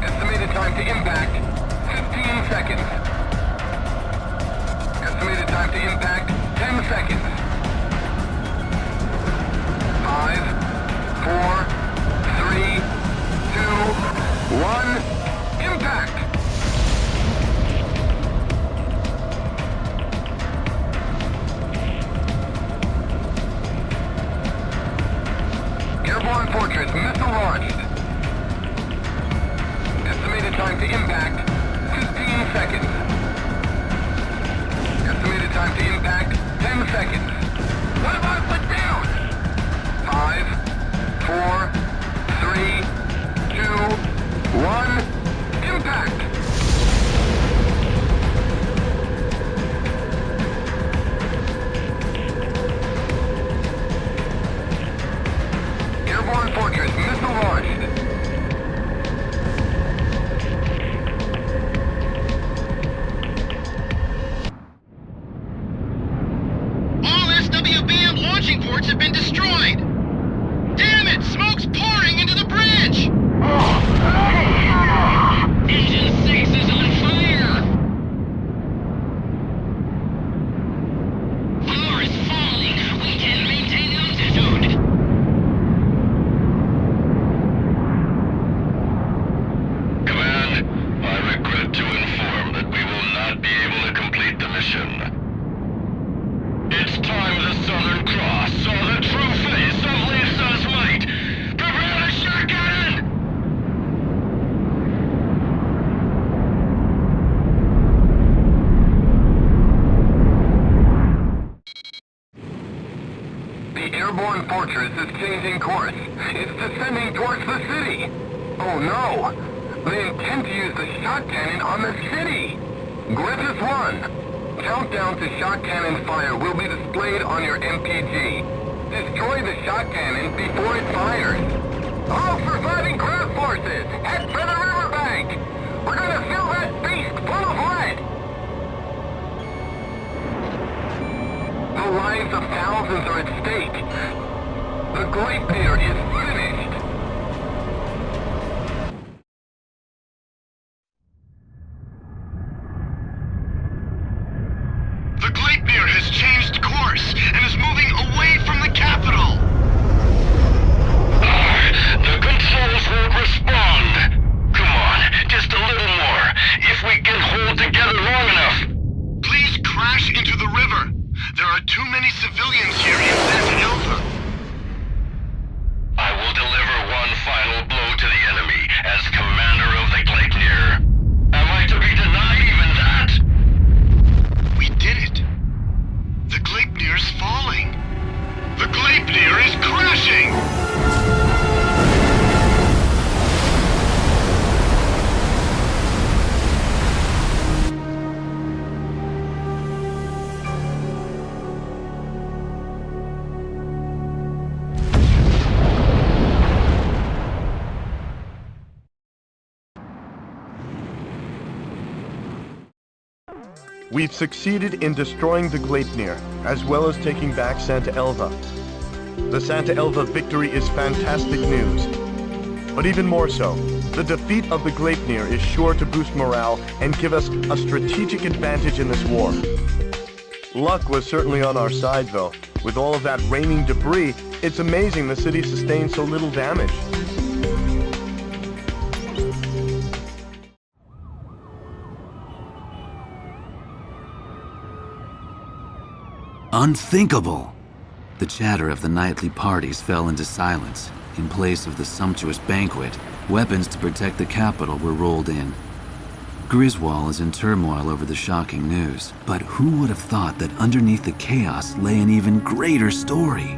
S2: Estimated time to impact, 15 seconds. Estimated time to impact, 10 seconds. 5, 4, 3, 2, 1, impact! Airborne Fortress missile launched. Estimated time to impact, 15 seconds. Estimated time to impact, 10 seconds. What if I put down? 5, 4, 3, 2, 1, impact! Airborne Fortress missile launched.
S4: All SWBM launching ports have been destroyed! Damn it! Smoke's pouring into the bridge! Engine 6 is on fire! Floor is falling! We can maintain altitude!
S3: Command, I regret to inform that we will not be able to complete the mission. It's time the Southern Cross saw the true face of Lisa's might! Prepare the shot cannon!
S2: The Airborne Fortress is changing course. It's descending towards the city. Oh no! They intend to use the shot cannon on the city! Griffith 1. Countdown to shot cannon fire will be displayed on your MPG. Destroy the shot cannon before it fires. All surviving ground forces, head for the riverbank! We're gonna fill that beast full of lead! The lives of thousands are at stake. The Glacier is finished.
S3: The Glacier has changed course and is moving away from the capital! The controls won't respond! Come on, just a little more, if we can hold together long enough! Please crash into the river! There are too many civilians here in Santa Elsa! I
S1: We've succeeded in destroying the Gleipnir, as well as taking back Santa Elva. The Santa Elva victory is fantastic news. But even more so, the defeat of the Gleipnir is sure to boost morale and give us a strategic advantage in this war. Luck was certainly on our side though. With all of that raining debris, it's amazing the city sustained so little damage.
S6: Unthinkable! The chatter of the nightly parties fell into silence. In place of the sumptuous banquet, weapons to protect the capital were rolled in. Griswold is in turmoil over the shocking news, but who would have thought that underneath the chaos lay an even greater story?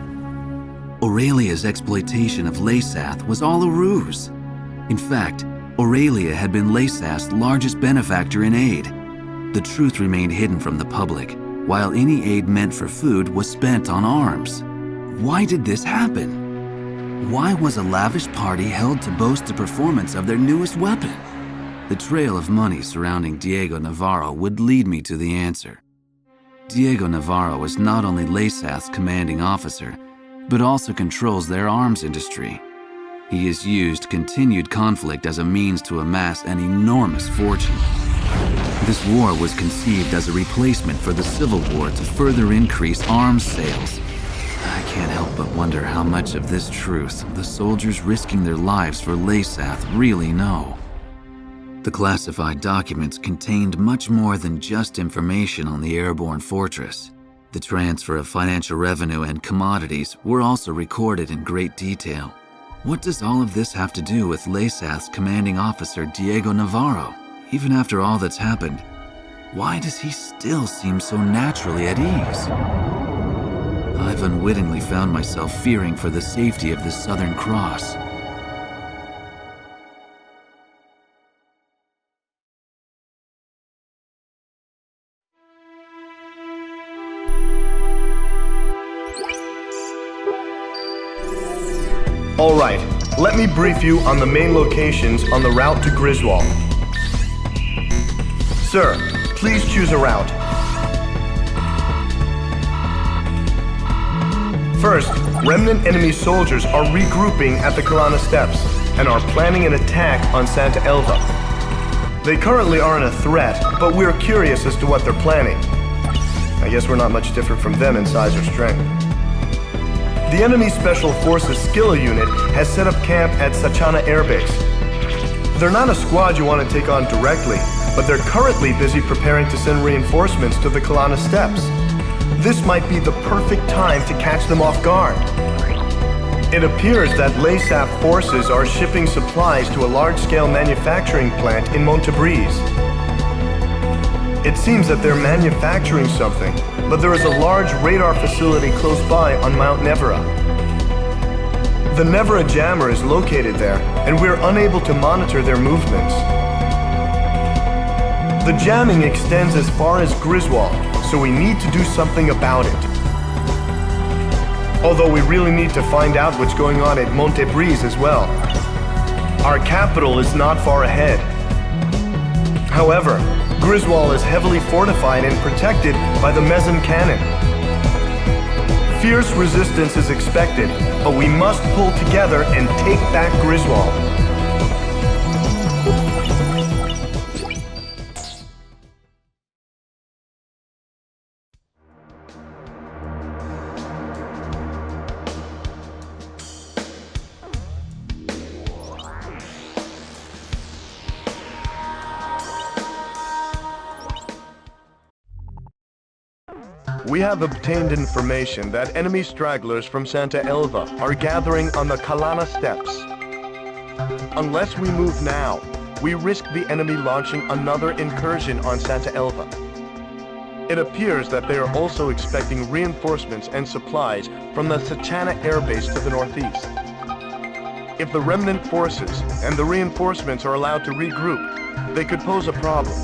S6: Aurelia's exploitation of Laysath was all a ruse. In fact, Aurelia had been Laysath's largest benefactor in aid. The truth remained hidden from the public, while any aid meant for food was spent on arms. Why did this happen? Why was a lavish party held to boast the performance of their newest weapon? The trail of money surrounding Diego Navarro would lead me to the answer. Diego Navarro is not only Laysath's commanding officer, but also controls their arms industry. He has used continued conflict as a means to amass an enormous fortune. This war was conceived as a replacement for the Civil War to further increase arms sales. I can't help but wonder how much of this truth the soldiers risking their lives for Laysath really know. The classified documents contained much more than just information on the airborne fortress. The transfer of financial revenue and commodities were also recorded in great detail. What does all of this have to do with Laysath's commanding officer Diego Navarro? Even after all that's happened, why does he still seem so naturally at ease? I've unwittingly found myself fearing for the safety of the Southern Cross.
S1: All right, let me brief you on the main locations on the route to Griswold. Sir, please choose a route. First, remnant enemy soldiers are regrouping at the Kalana Steps and are planning an attack on Santa Elva. They currently aren't a threat, but we're curious as to what they're planning. I guess we're not much different from them in size or strength. The enemy Special Forces Skilla unit has set up camp at Sachana Air Base. They're not a squad you want to take on directly, but they're currently busy preparing to send reinforcements to the Kalana Steps. This might be the perfect time to catch them off guard. It appears that Laysath forces are shipping supplies to a large-scale manufacturing plant in Montebriz. It seems that they're manufacturing something, but there is a large radar facility close by on Mount Nevera. The Nevera jammer is located there, and we're unable to monitor their movements. The jamming extends as far as Griswold, so we need to do something about it. Although we really need to find out what's going on at Montebriz as well. Our capital is not far ahead. However, Griswold is heavily fortified and protected by the Mezim cannon. Fierce resistance is expected, but we must pull together and take back Griswold. We have obtained information that enemy stragglers from Santa Elva are gathering on the Kalana Steps. Unless we move now, we risk the enemy launching another incursion on Santa Elva. It appears that they are also expecting reinforcements and supplies from the Sachana Air Base to the northeast. If the remnant forces and the reinforcements are allowed to regroup, they could pose a problem.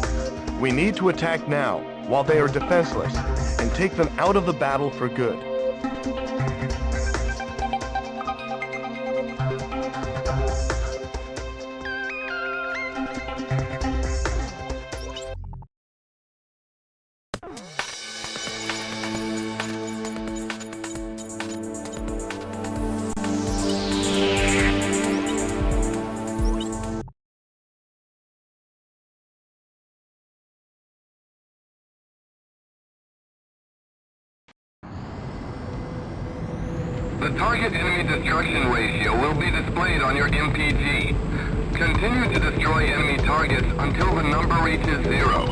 S1: We need to attack now, while they are defenseless, and take them out of the battle for good.
S2: Target enemy destruction ratio will be displayed on your MPG. Continue to destroy enemy targets until the number reaches 0.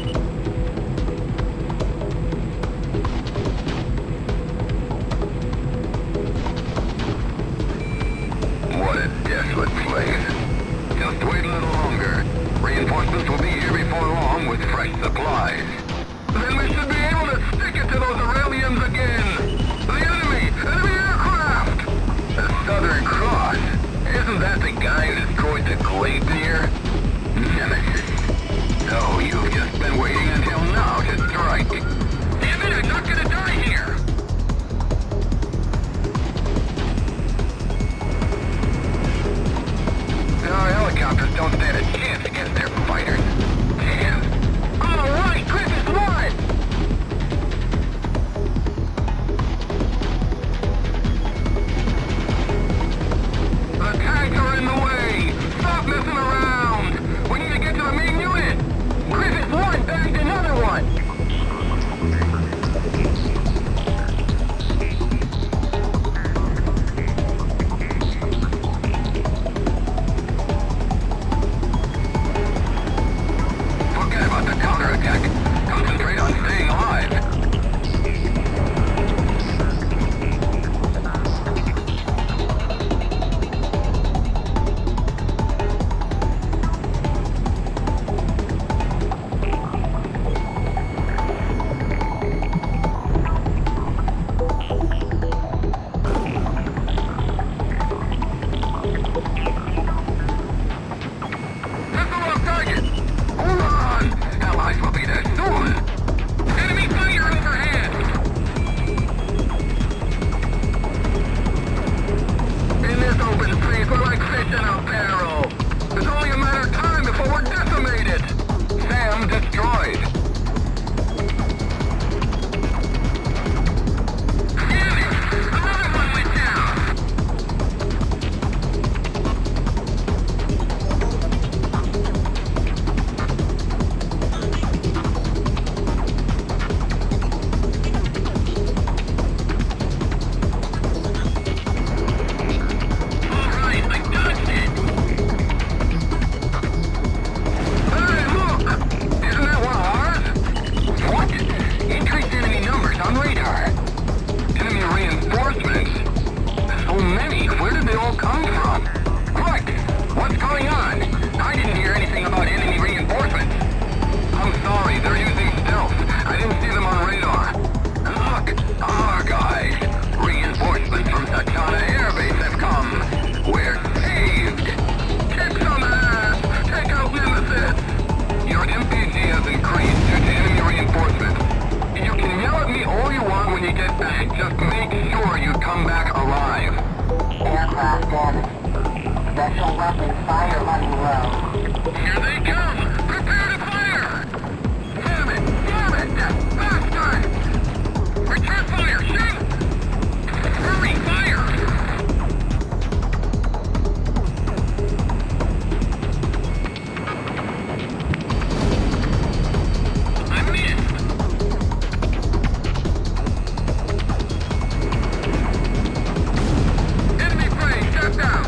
S2: What a desolate place. Just wait a little longer. Reinforcements will be here before long with fresh supplies. Then we should be able to stick it to those Aurelians again. The enemy aircraft! The Southern Cross. Isn't that the guy who destroyed the Glacier? Nemesis. Oh, you've just been waiting until now to strike. Damn it, I'm not gonna die here! Our helicopters don't stand a chance against their fighters. Damn. All right, Griffiths won! The tanks are in the way! Stop messing around! We need to get to the main unit! Griffiths won bagged another one! Forget about the counterattack. Concentrate on staying alive. Missile on target! Hold on! Allies will be there soon! Enemy fire overhead! In this open space, we're like fish in a barrel! It's only a matter of time before we're decimated! Sam destroyed! Damn it! Another one went down! Alright, I dodged it! Hey, look! Isn't that one of ours? What? Increased enemy numbers on radar. Enemy reinforcements? So many, where did they all come from? What? What's going on? I didn't hear anything about enemy reinforcements. I'm sorry, they're using stealth. I didn't see them on radar. Look, our guys. Reinforcements from Satana Air Base have come. We're saved. Kick some ass. Take out Nemesis. Your MPG has increased due to enemy reinforcements. You can yell at me all you want when you get back. Just make sure you come back alive.
S7: Aircraft damaged. Special weapons fire running low.
S2: Here they come! Prepare to fire! Damn it! Damn it! Bastard! Return fire! Shoot! Hurry! Fire! I missed! Enemy plane! Shut down!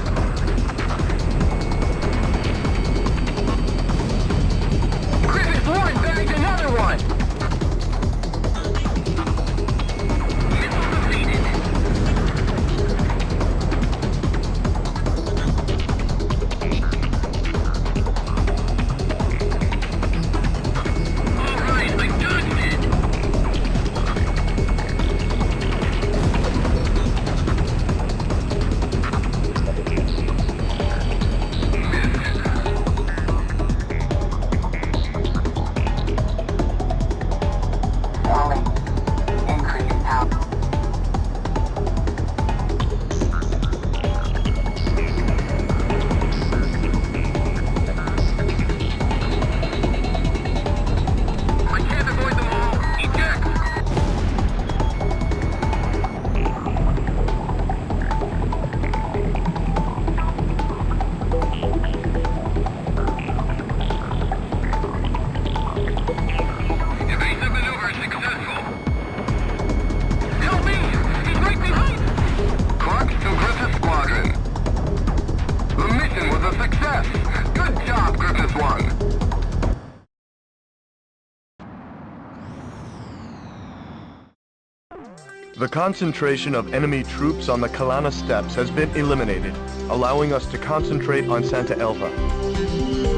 S1: The concentration of enemy troops on the Kalana steppes has been eliminated, allowing us to concentrate on Santa Elva.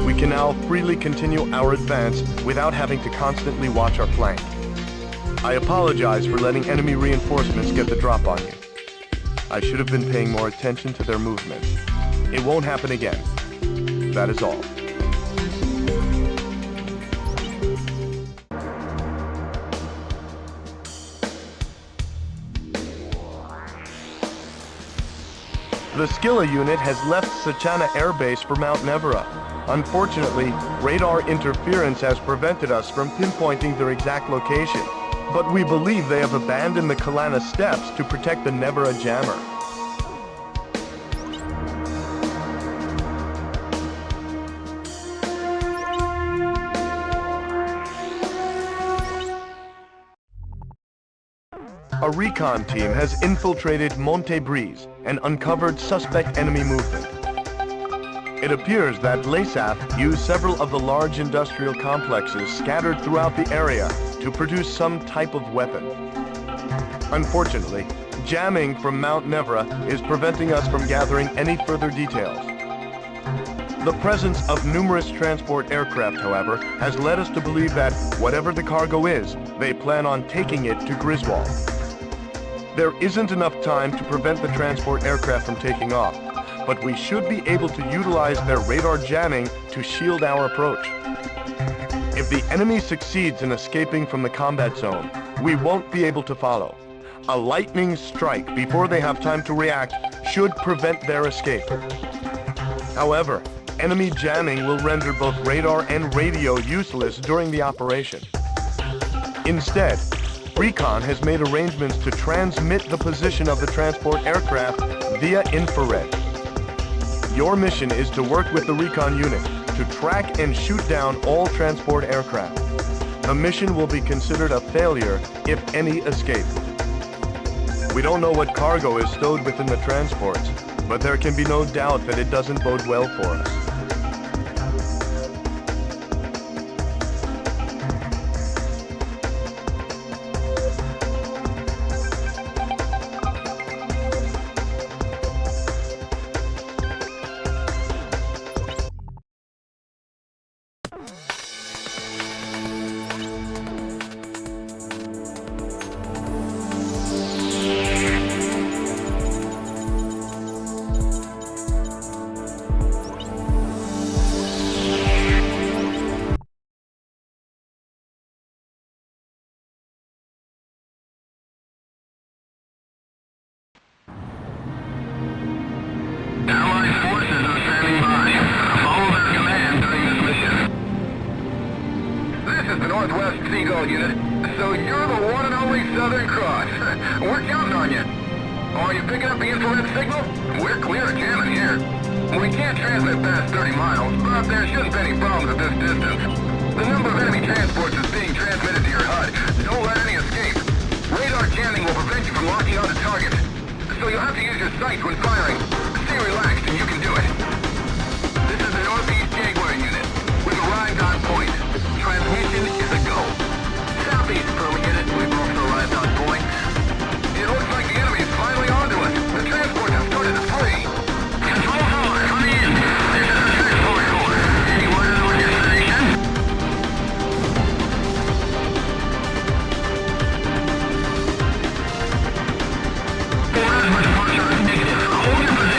S1: We can now freely continue our advance without having to constantly watch our flank. I apologize for letting enemy reinforcements get the drop on you. I should have been paying more attention to their movements. It won't happen again. That is all. The Skilla unit has left Sachana Air Base for Mount Nevera. Unfortunately, radar interference has prevented us from pinpointing their exact location, but we believe they have abandoned the Kalana steppes to protect the Nevera jammer. A recon team has infiltrated Monte Breeze and uncovered suspect enemy movement. It appears that LASAF used several of the large industrial complexes scattered throughout the area to produce some type of weapon. Unfortunately, jamming from Mount Nevera is preventing us from gathering any further details. The presence of numerous transport aircraft, however, has led us to believe that whatever the cargo is, they plan on taking it to Griswold. There isn't enough time to prevent the transport aircraft from taking off, but we should be able to utilize their radar jamming to shield our approach. If the enemy succeeds in escaping from the combat zone, we won't be able to follow. A lightning strike before they have time to react should prevent their escape. However, enemy jamming will render both radar and radio useless during the operation. Instead, Recon has made arrangements to transmit the position of the transport aircraft via infrared. Your mission is to work with the Recon unit to track and shoot down all transport aircraft. The mission will be considered a failure if any escape. We don't know what cargo is stowed within the transports, but there can be no doubt that it doesn't bode well for us.
S2: Allied forces are standing by. Follow their command during this mission. This is the Northwest Seagull unit, so you're the one and only Southern Cross. We're counting on you. Are you picking up the infrared signal? We're clear of jamming here. We can't transmit past 30 miles, but there shouldn't be any problems at this distance. The number of enemy transports is being transmitted to your HUD. Don't let any escape. Radar jamming will prevent you from locking onto targets, so you'll have to use your sights when firing. Stay relaxed and you can do it. This is the Northeast Jaguar unit. We've arrived on point. Transmission is a go. Southeast Pearl unit, we've also arrived on point. It looks like the enemy is finally onto us. The transport has started to flee. Control tower, come in. This is the transport core. Any word on your destination? Orders for departure is negative. Hold your position.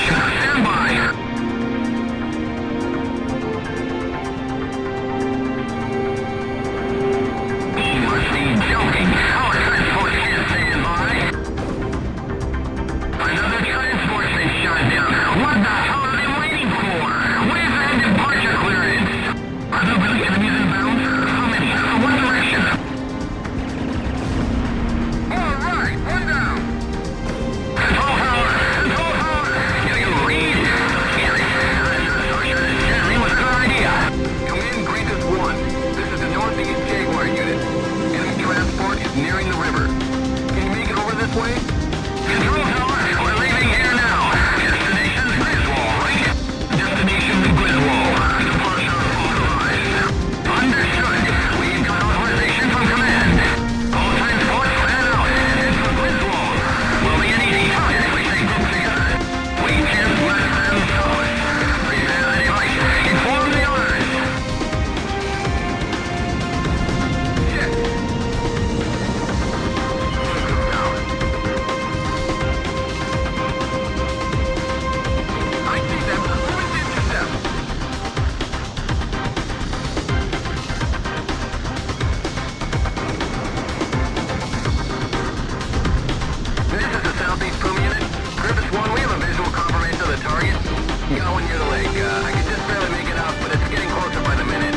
S2: Got one near the lake. I can just barely make it out, but it's getting closer by the minute.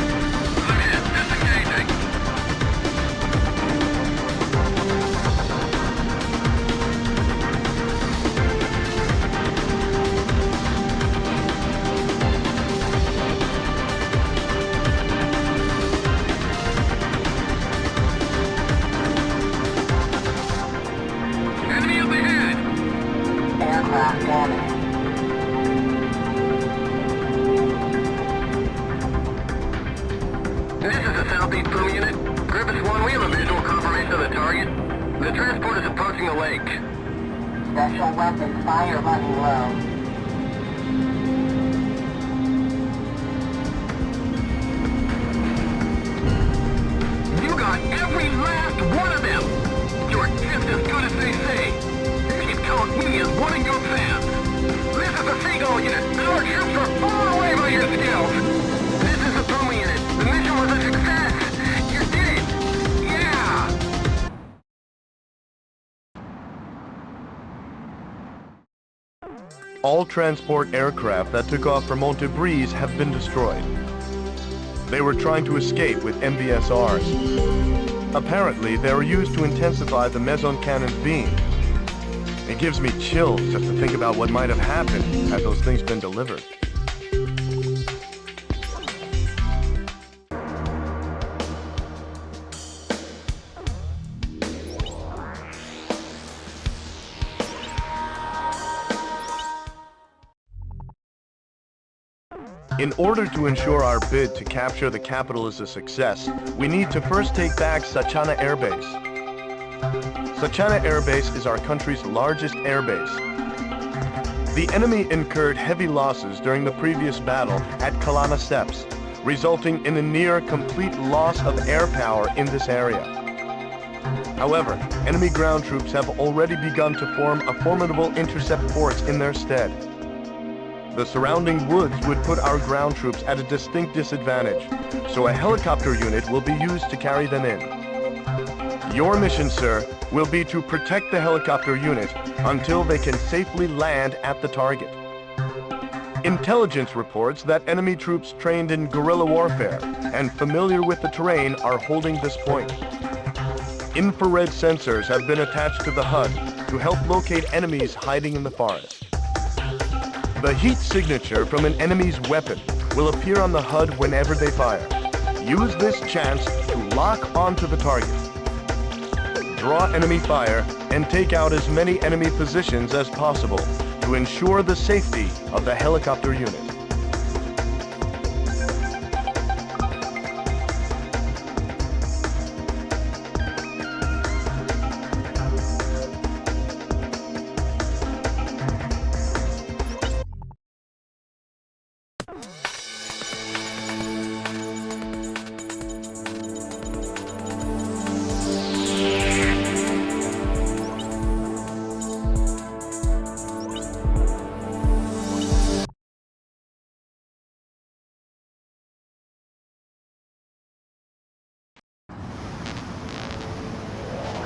S2: Look at it, disengaging. Enemy up ahead!
S7: Aircraft damaged.
S2: This is the Southeast Boom Unit. Griffiths 1, we have a visual confirmation of the target. The transport is approaching the lake.
S7: Special weapons fire running low.
S2: You got every last one of them! You're just as good as they say. You can count me as one of your fans. This is the Seagull Unit. Our troops are blown away by your skills. This is the Boom Unit. The mission was a success. You did it! Yeah!
S1: All transport aircraft that took off from Monte Breeze have been destroyed. They were trying to escape with MBSRs. Apparently, they were used to intensify the meson cannon's beam. It gives me chills just to think about what might have happened had those things been delivered. In order to ensure our bid to capture the capital is a success, we need to first take back Sachana Air Base. Sachana Air Base is our country's largest air base. The enemy incurred heavy losses during the previous battle at Kalana Steps, resulting in a near complete loss of air power in this area. However, enemy ground troops have already begun to form a formidable intercept force in their stead. The surrounding woods would put our ground troops at a distinct disadvantage, so a helicopter unit will be used to carry them in. Your mission, sir, will be to protect the helicopter unit until they can safely land at the target. Intelligence reports that enemy troops trained in guerrilla warfare and familiar with the terrain are holding this point. Infrared sensors have been attached to the HUD to help locate enemies hiding in the forest. The heat signature from an enemy's weapon will appear on the HUD whenever they fire. Use this chance to lock onto the target. Draw enemy fire and take out as many enemy positions as possible to ensure the safety of the helicopter unit.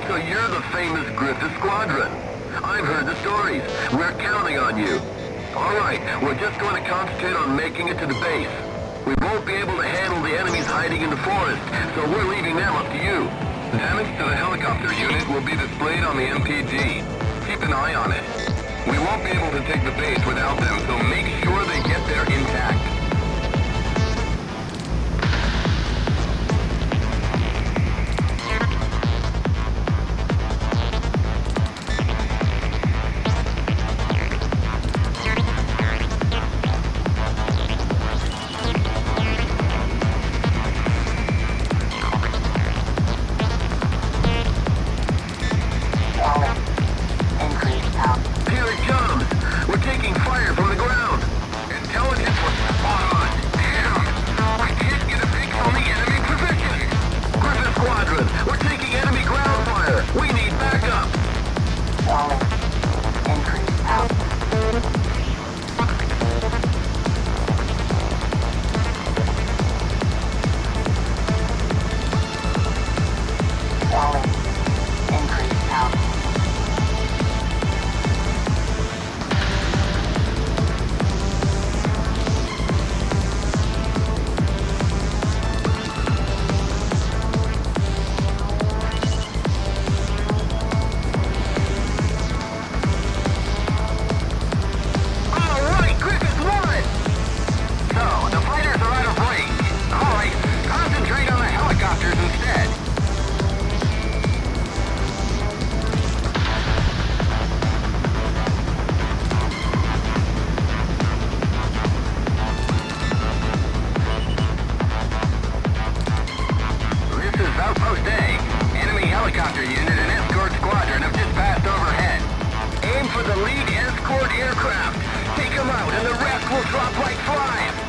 S2: So you're the famous Griffith Squadron. I've heard the stories. We're counting on you. All right, we're just going to concentrate on making it to the base. We won't be able to handle the enemies hiding in the forest, so we're leaving them up to you. Damage to the helicopter unit will be displayed on the MPG. Keep an eye on it. We won't be able to take the base without them, so make sure they get there intact. Here it comes! We're taking fire from the ground! drop like flies.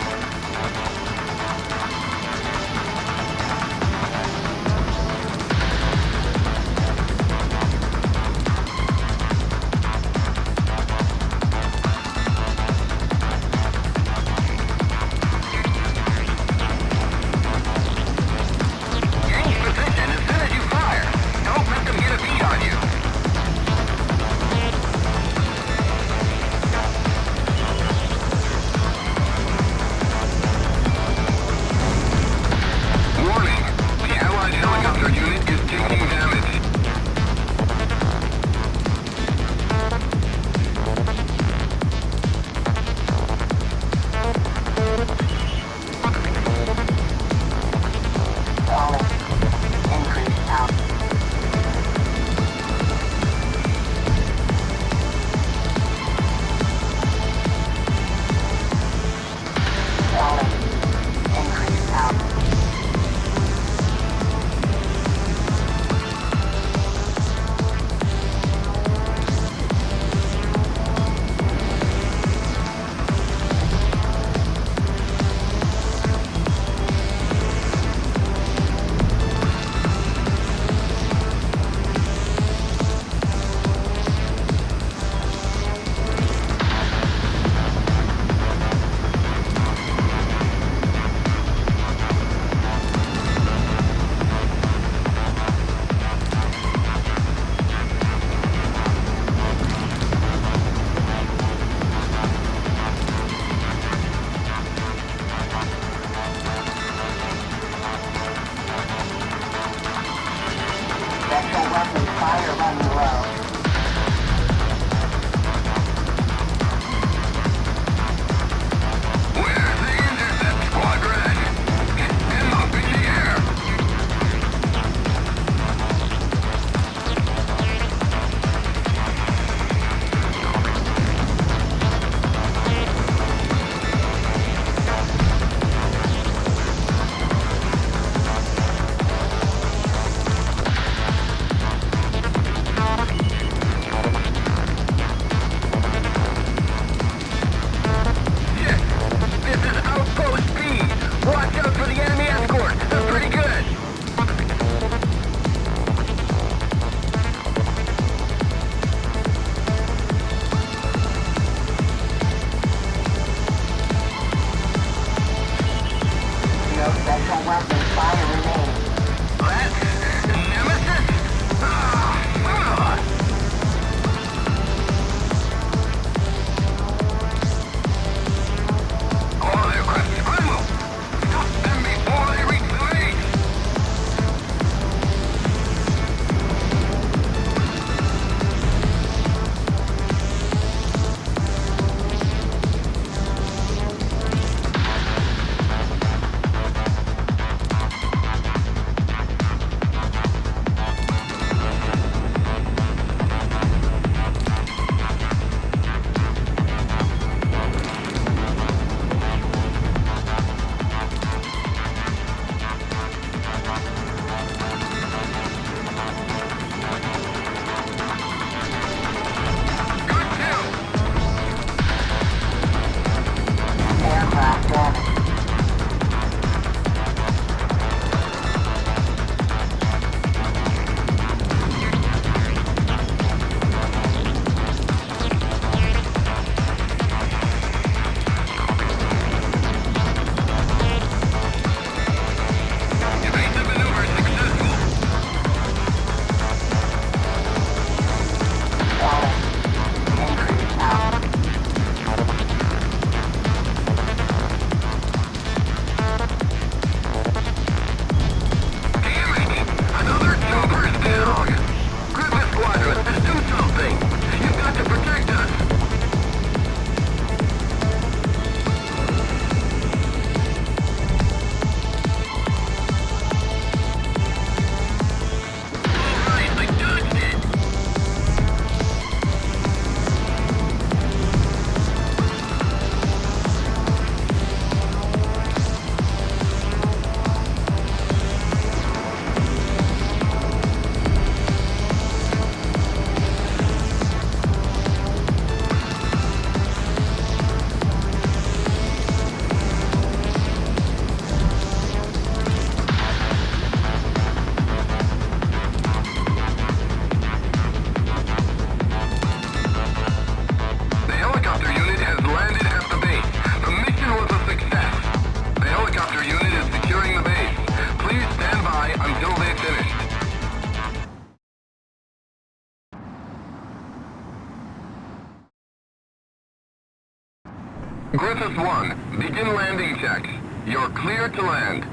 S2: Griffith 1, begin landing checks. You're clear to land.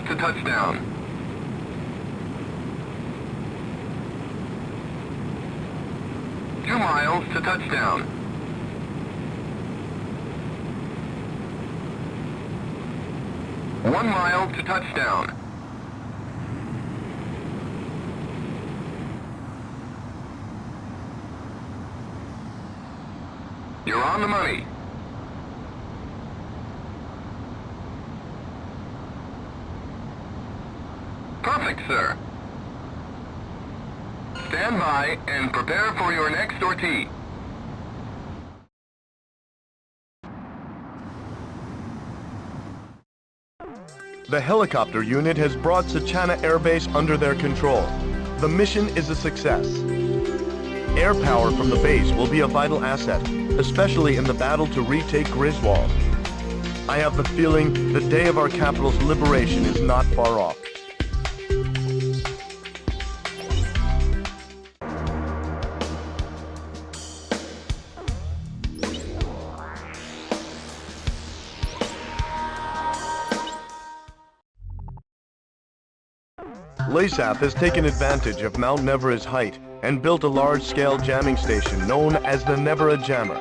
S2: To touchdown. Two miles to touchdown. One mile to touchdown. You're on the money. Perfect, sir. Stand by and prepare for your next sortie.
S1: The helicopter unit has brought Sachana Air Base under their control. The mission is a success. Air power from the base will be a vital asset, especially in the battle to retake Griswold. I have the feeling the day of our capital's liberation is not far off. LASAF has taken advantage of Mount Nevera's height and built a large-scale jamming station known as the Nevera Jammer,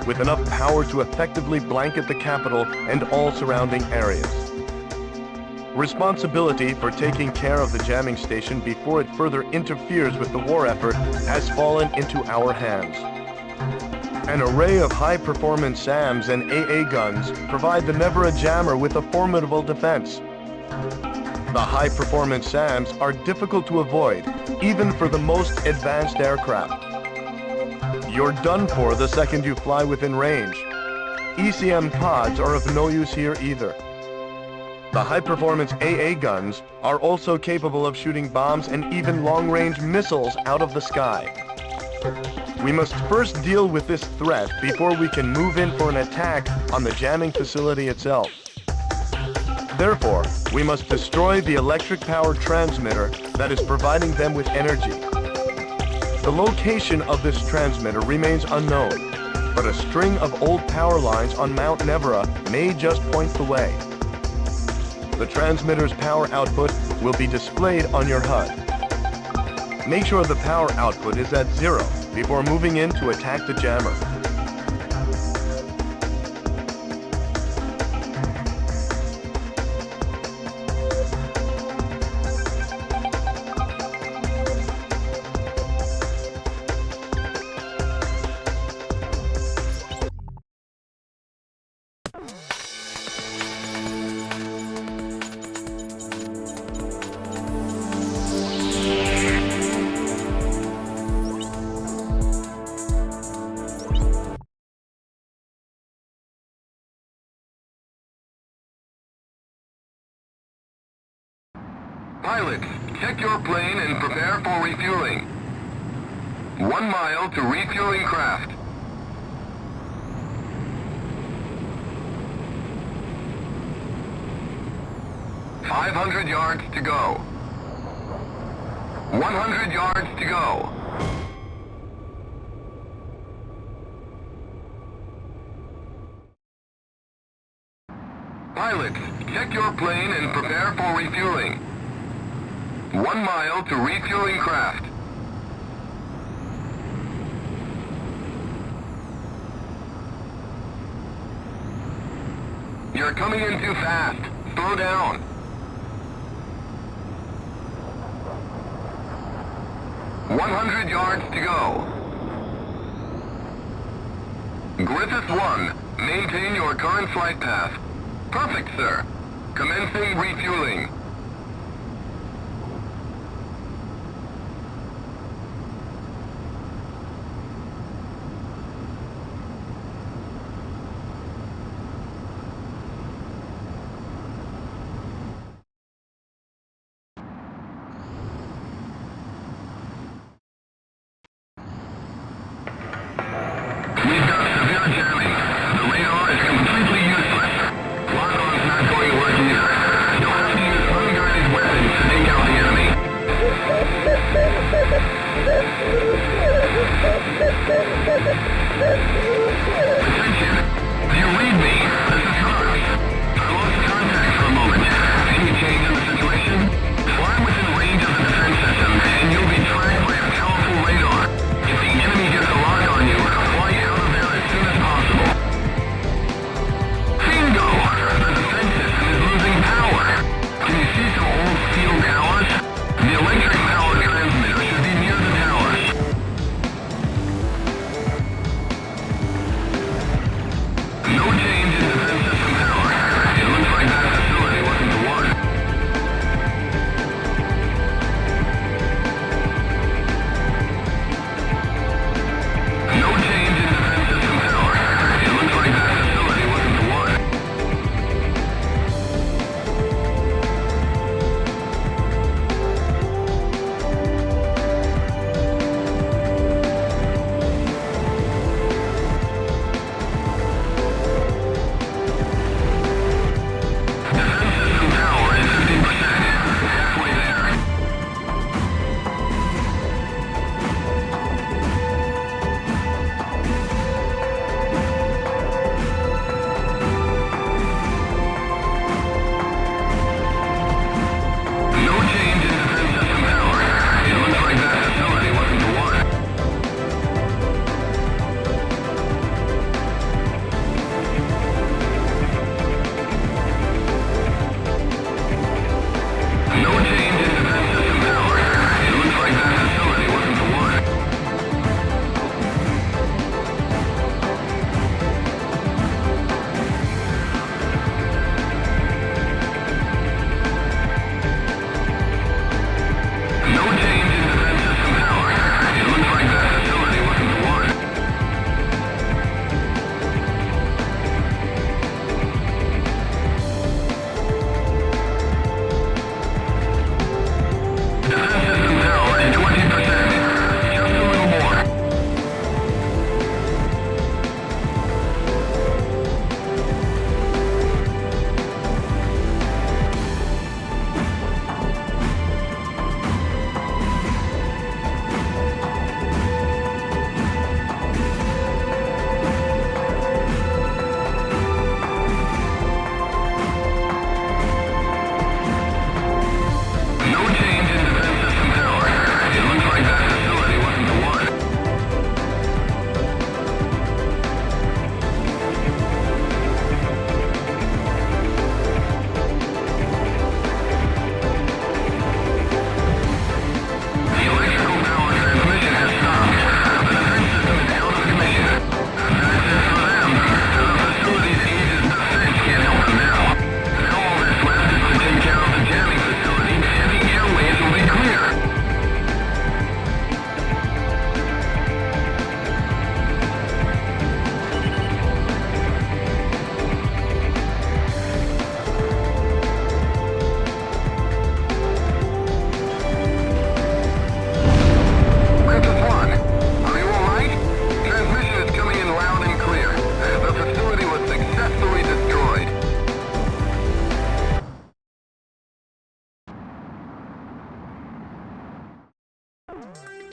S1: with enough power to effectively blanket the capital and all surrounding areas. Responsibility for taking care of the jamming station before it further interferes with the war effort has fallen into our hands. An array of high-performance SAMs and AA guns provide the Nevera Jammer with a formidable defense. The high-performance SAMs are difficult to avoid, even for the most advanced aircraft. You're done for the second you fly within range. ECM pods are of no use here either. The high-performance AA guns are also capable of shooting bombs and even long-range missiles out of the sky. We must first deal with this threat before we can move in for an attack on the jamming facility itself. Therefore, we must destroy the electric power transmitter that is providing them with energy. The location of this transmitter remains unknown, but a string of old power lines on Mount Nevera may just point the way. The transmitter's power output will be displayed on your HUD. Make sure the power output is at 0 before moving in to attack the jammer.
S2: Pilots, check your plane and prepare for refueling. 1 mile to refueling craft. $500 yards to go. 100 yards to go. Pilots, check your plane and prepare for refueling. 1 mile to refueling craft. You're coming in too fast. Slow down. $100 yards to go. Griffith 1, maintain your current flight path. Perfect, sir. Commencing refueling. We've got severe jamming. The radar is completely useless. Lock-on's not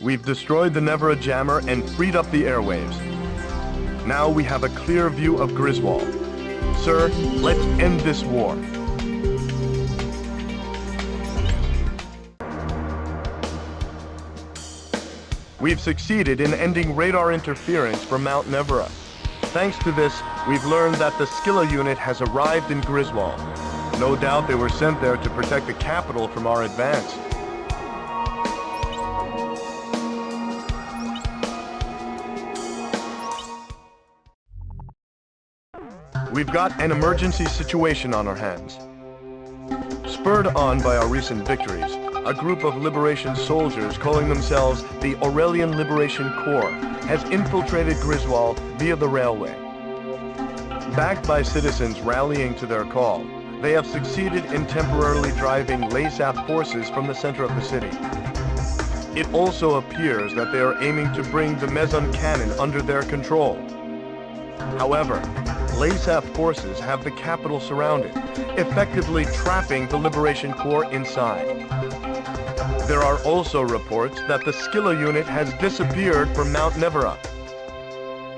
S1: We've destroyed the Nevera jammer and freed up the airwaves. Now we have a clear view of Griswold. Sir, let's end this war. We've succeeded in ending radar interference from Mount Nevera. Thanks to this, we've learned that the Skilla unit has arrived in Griswold. No doubt they were sent there to protect the capital from our advance. We've got an emergency situation on our hands. Spurred on by our recent victories, a group of liberation soldiers calling themselves the Aurelian Liberation Corps has infiltrated Griswold via the railway. Backed by citizens rallying to their call, they have succeeded in temporarily driving LASAF forces from the center of the city. It also appears that they are aiming to bring the Meson cannon under their control. However, LASAF forces have the capital surrounded, effectively trapping the Liberation Corps inside. There are also reports that the Skilla unit has disappeared from Mount Nevera.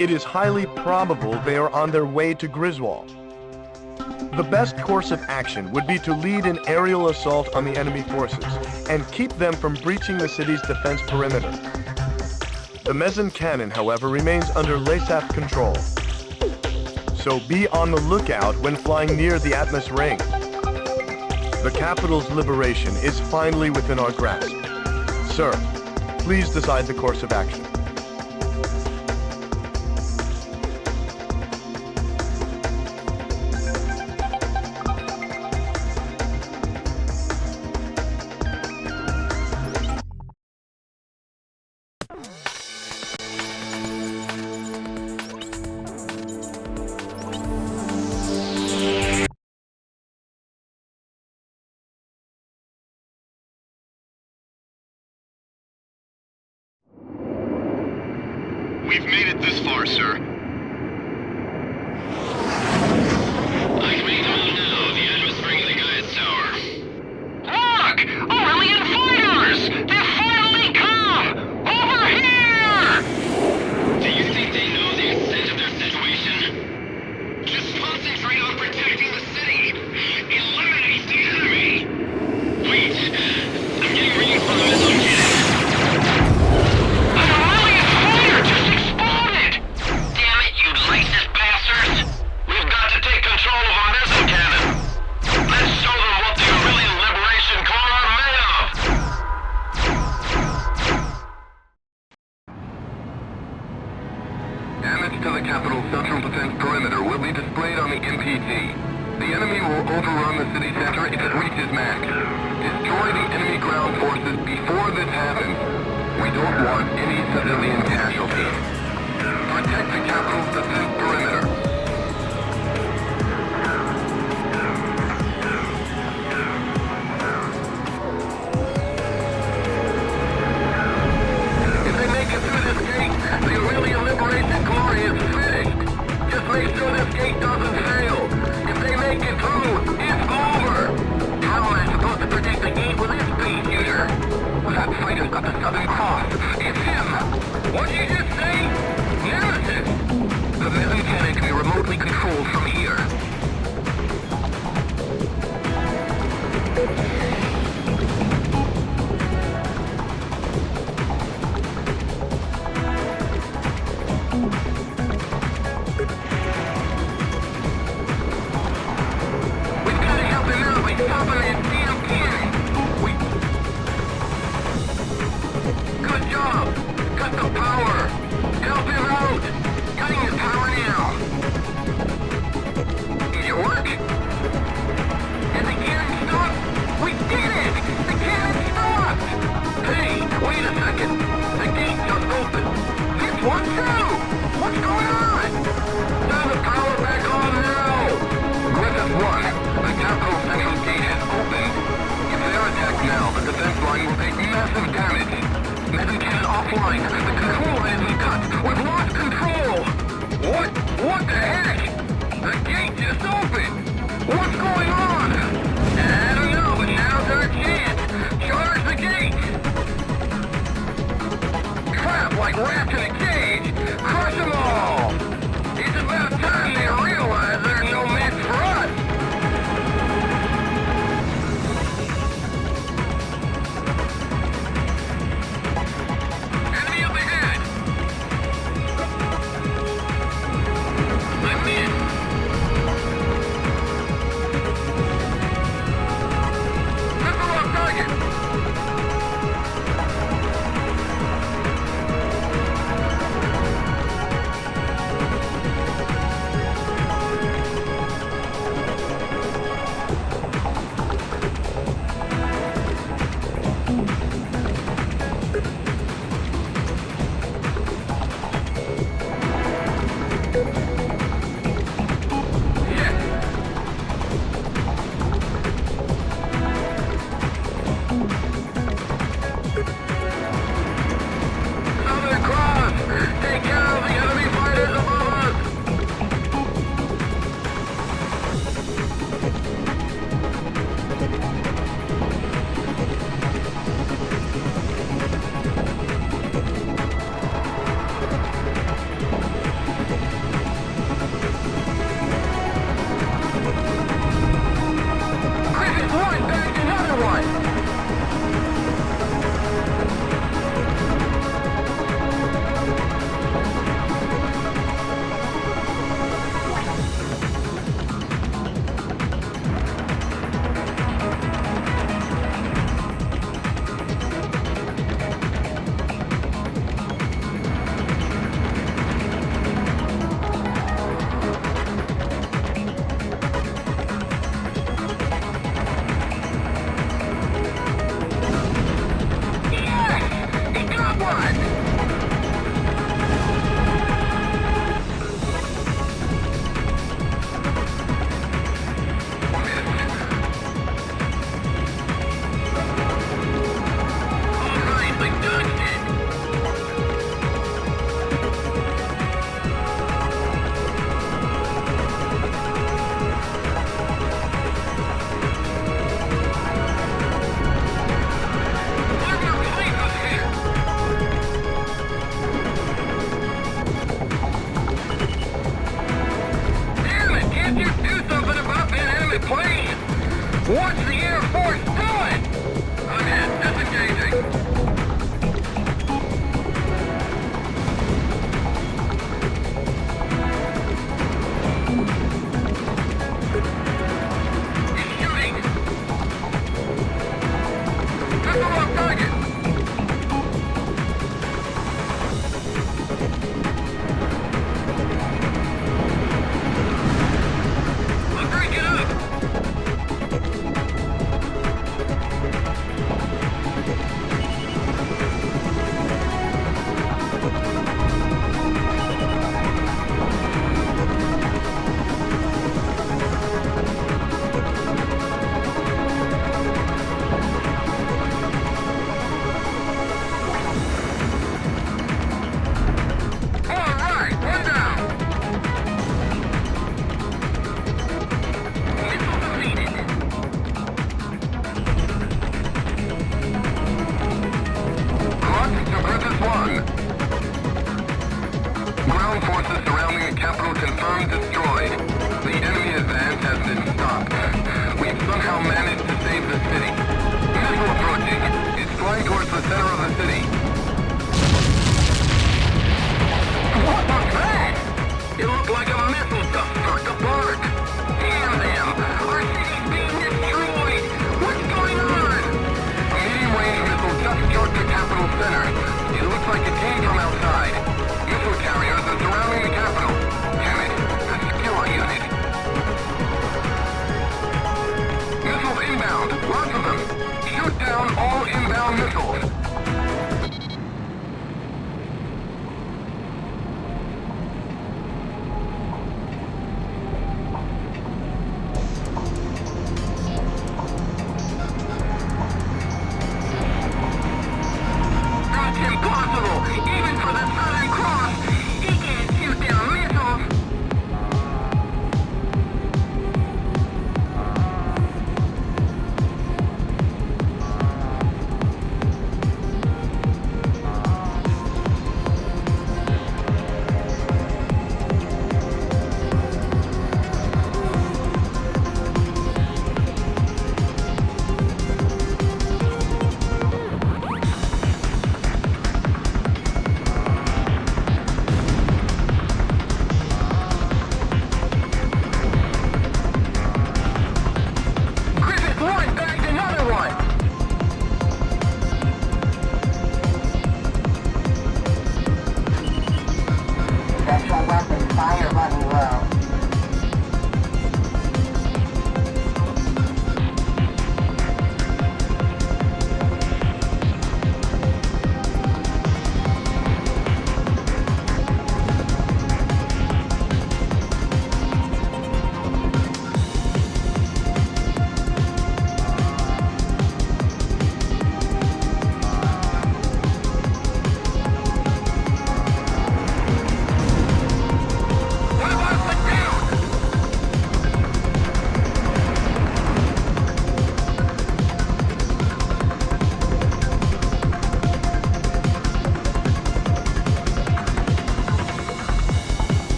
S1: It is highly probable they are on their way to Griswold. The best course of action would be to lead an aerial assault on the enemy forces and keep them from breaching the city's defense perimeter. The Meson cannon, however, remains under LASAF control. So be on the lookout when flying near the Atmos ring. The capital's liberation is finally within our grasp. Sir, please decide the course of action.
S3: We've made it this far, sir. I can make them out now. The Atmos ring of the guidance tower. Look! Aurelian fighters! They've finally come! Over here! Do you think they know the extent of their situation? Just concentrate on protecting the city! Eliminate the enemy! Wait! I'm getting readings from the Meson cannon.
S2: To the capital's central defense perimeter will be displayed on the MPT. The enemy will overrun the city center if it reaches max. Destroy the enemy ground forces before this happens. We don't want any civilian casualties. Protect the capital's defense perimeter. If they make it through this gate, the Aurelian Liberation Corps is finished. Just make sure this gate doesn't fail. If they make it through, it's over. How am I supposed to predict the gate with this speed shooter? That fighter's got the Southern Cross. It's him. What'd you just say? Nemesis. The Meson cannon can be One, back another one! What's the Air Force doing? Again, disengaging. He's shooting. Missile on target. I'll break it up. Ground forces surrounding the capital confirmed destroyed. The enemy advance has been stopped. We've somehow managed to save the city. Missile approaching. It's flying towards the center of the city. What was that? It looked like a missile just struck a bark. Damn them! Our city's being destroyed! What's going on? A medium-range missile just struck the capital center. It looks like it came from outside. Missile carriers are surrounding the capital. Damn it, a secure unit. Missiles inbound, lots of them. Shoot down all inbound missiles. That's impossible, even for the Southern Cross. He can't shoot down missiles.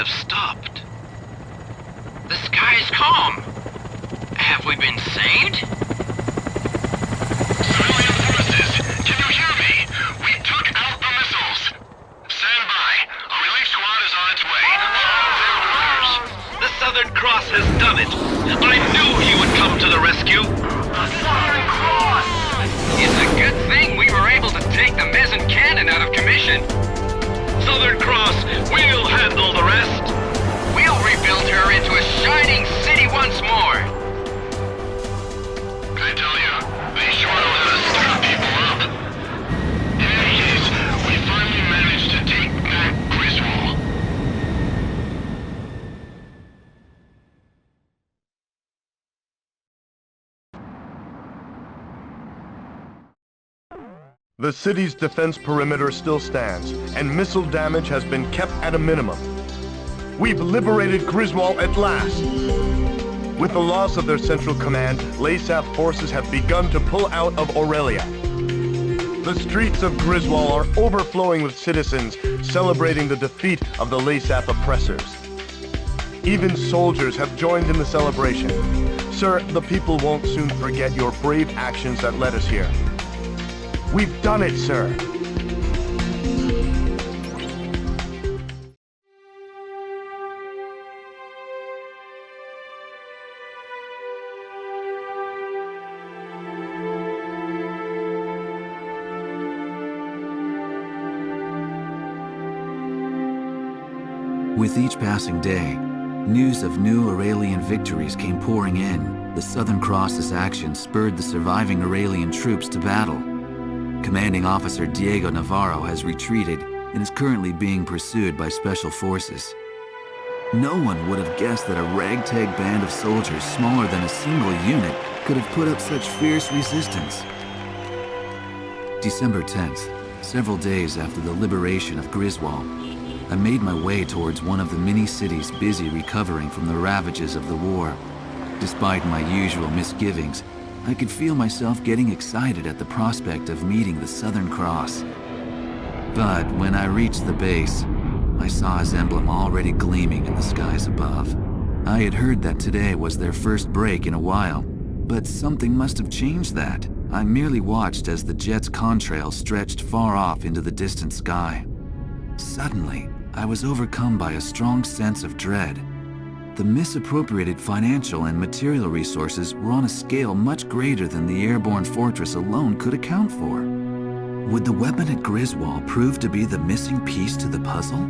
S3: have stopped. The sky is calm. Have we been saved? Civilian forces, can you hear me? We took out the missiles. Stand by. A relief squad is on its way. Follow their orders. The Southern Cross has done it. I knew he would come to the rescue. The Southern Cross! It's a good thing we were able to take the Mezen cannon out of commission. Southern Cross, we'll handle the rest. We'll rebuild her into a shining city once more. I tell you, they sure know how to stir people up. In any case, we finally managed to take back Griswold.
S1: The city's defense perimeter still stands, and missile damage has been kept at a minimum. We've liberated Griswold at last! With the loss of their central command, LASAF forces have begun to pull out of Aurelia. The streets of Griswold are overflowing with citizens celebrating the defeat of the LASAF oppressors. Even soldiers have joined in the celebration. Sir, the people won't soon forget your brave actions that led us here. We've done it, sir!
S6: With each passing day, news of new Aurelian victories came pouring in. The Southern Cross's action spurred the surviving Aurelian troops to battle. Commanding Officer Diego Navarro has retreated and is currently being pursued by Special Forces. No one would have guessed that a ragtag band of soldiers smaller than a single unit could have put up such fierce resistance. December 10th, several days after the liberation of Griswold, I made my way towards one of the many cities busy recovering from the ravages of the war. Despite my usual misgivings, I could feel myself getting excited at the prospect of meeting the Southern Cross. But when I reached the base, I saw his emblem already gleaming in the skies above. I had heard that today was their first break in a while, but something must have changed that. I merely watched as the jet's contrail stretched far off into the distant sky. Suddenly, I was overcome by a strong sense of dread. The misappropriated financial and material resources were on a scale much greater than the airborne fortress alone could account for. Would the weapon at Griswold prove to be the missing piece to the puzzle?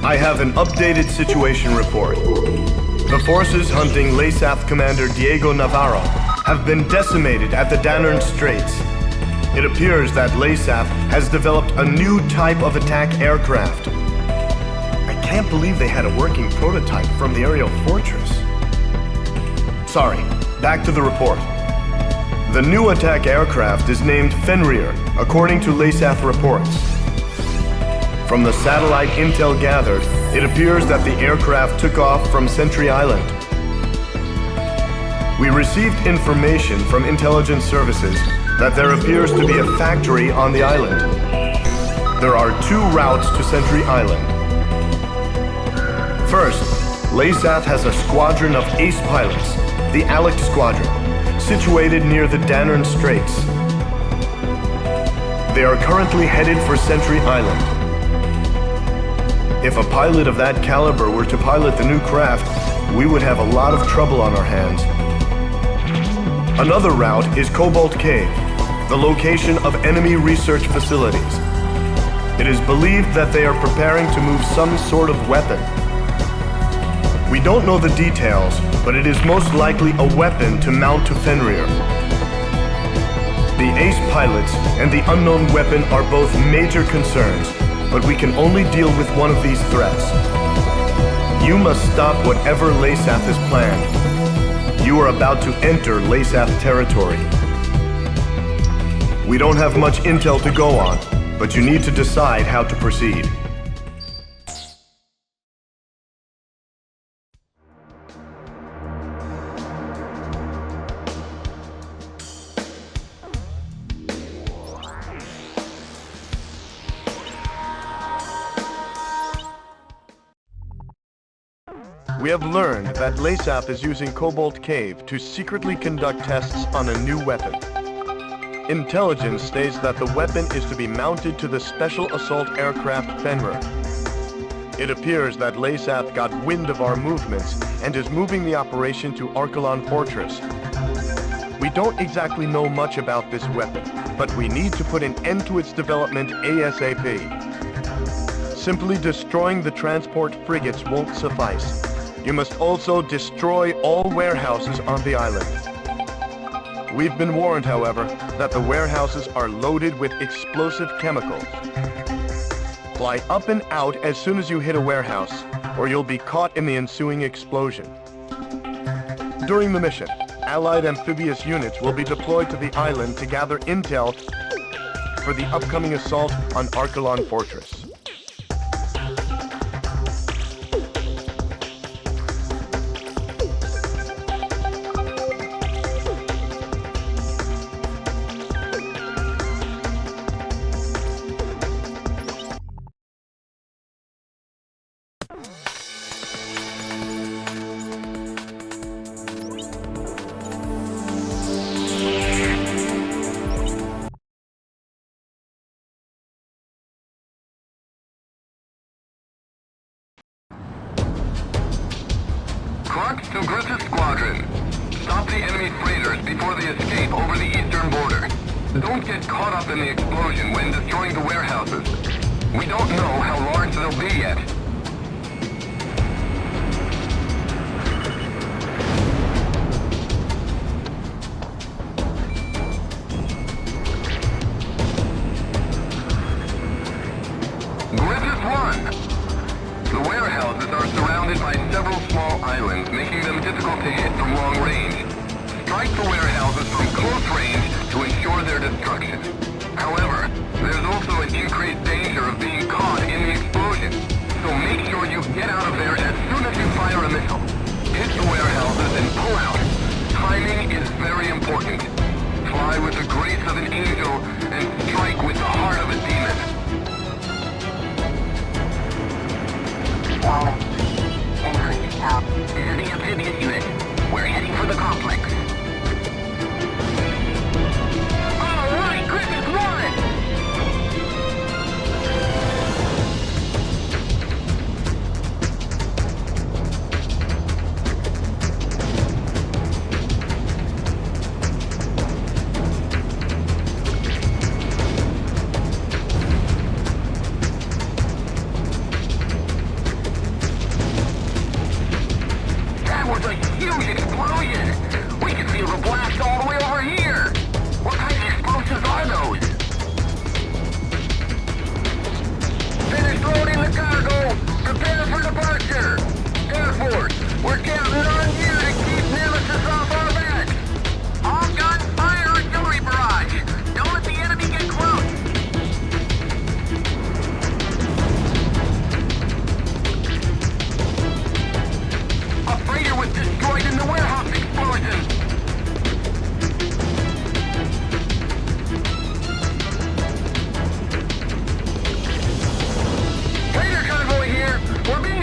S1: I have an updated situation report. The forces hunting LASAF Commander Diego Navarro have been decimated at the Danern Straits. It appears that LASAF has developed a new type of attack aircraft. I can't believe they had a working prototype from the aerial fortress. Sorry, back to the report. The new attack aircraft is named Fenrir, according to LASAF reports. From the satellite intel gathered, it appears that the aircraft took off from Sentry Island. We received information from intelligence services that there appears to be a factory on the island. There are two routes to Sentry Island. First, LASAF has a squadron of ace pilots, the Alec Squadron, situated near the Danern Straits. They are currently headed for Sentry Island. If a pilot of that caliber were to pilot the new craft, we would have a lot of trouble on our hands. Another route is Cobalt Cave, the location of enemy research facilities. It is believed that they are preparing to move some sort of weapon. We don't know the details, but it is most likely a weapon to mount to Fenrir. The Ace pilots and the unknown weapon are both major concerns, but we can only deal with one of these threats. You must stop whatever Laysath has planned. You are about to enter Laysath territory. We don't have much intel to go on, but you need to decide how to proceed. We have learned that Laysath is using Cobalt Cave to secretly conduct tests on a new weapon. Intelligence states that the weapon is to be mounted to the Special Assault Aircraft Fenrir. It appears that Laysath got wind of our movements and is moving the operation to Archelon Fortress. We don't exactly know much about this weapon, but we need to put an end to its development ASAP. Simply destroying the transport frigates won't suffice. You must also destroy all warehouses on the island. We've been warned, however, that the warehouses are loaded with explosive chemicals. Fly up and out as soon as you hit a warehouse, or you'll be caught in the ensuing explosion. During the mission, Allied amphibious units will be deployed to the island to gather intel for the upcoming assault on Archelon Fortress.
S2: To Griffith's squadron. Stop the enemy freighters before they escape over the eastern border. Don't get caught up in the explosion when destroying the warehouses. We don't know how large they'll be yet. Griffith 1! The warehouses are surrounded by several small islands, making them difficult to hit from long range. Strike the warehouses from close range to ensure their destruction. However, there's also an increased danger of being caught in the explosion, so make sure you get out of there as soon as you fire a missile. Hit the warehouses and pull out. Timing is very important. Fly with the grace of an angel and strike with the heart of a demon.
S7: This is the amphibious unit. We're heading for the complex.
S2: All right, Griffith 1! We're being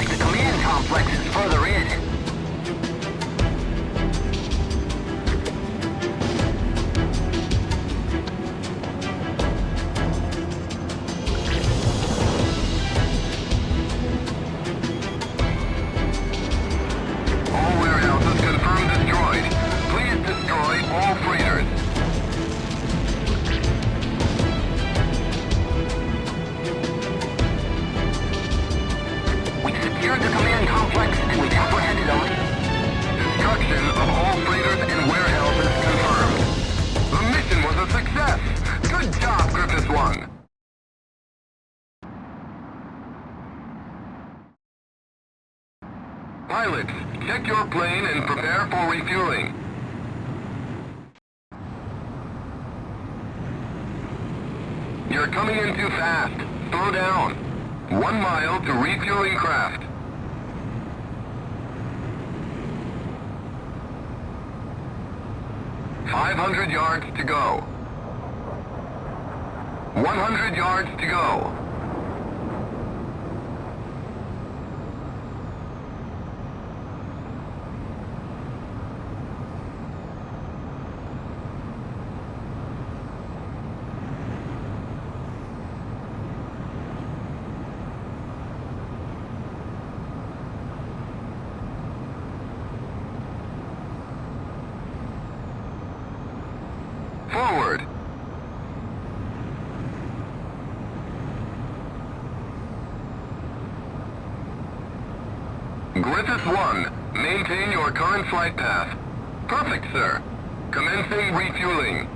S2: like the command complex is further in.
S3: All warehouses confirmed destroyed. Please destroy all freighters.
S2: We've secured the command complex and we've apprehended them.
S3: Destruction of all freighters and warehouses confirmed. The mission was a success. Good job, Griffith 1. Pilots, check your plane and prepare for refueling. You're coming in too fast. Slow down. 1 mile to refueling craft. "500 yards to go. 100 yards to go. Forward. Griffith 1, maintain your current flight path. Perfect, sir. Commencing refueling.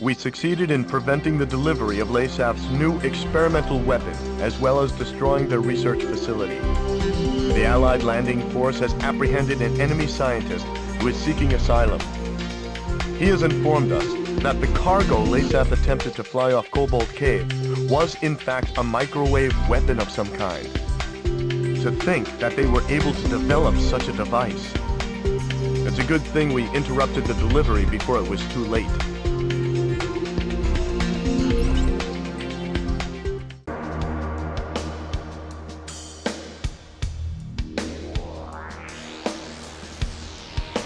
S1: We succeeded in preventing the delivery of LASAF's new experimental weapon, as well as destroying their research facility. The Allied landing force has apprehended an enemy scientist who is seeking asylum. He has informed us that the cargo LASAF attempted to fly off Cobalt Cave was in fact a microwave weapon of some kind. To think that they were able to develop such a device. It's a good thing we interrupted the delivery before it was too late.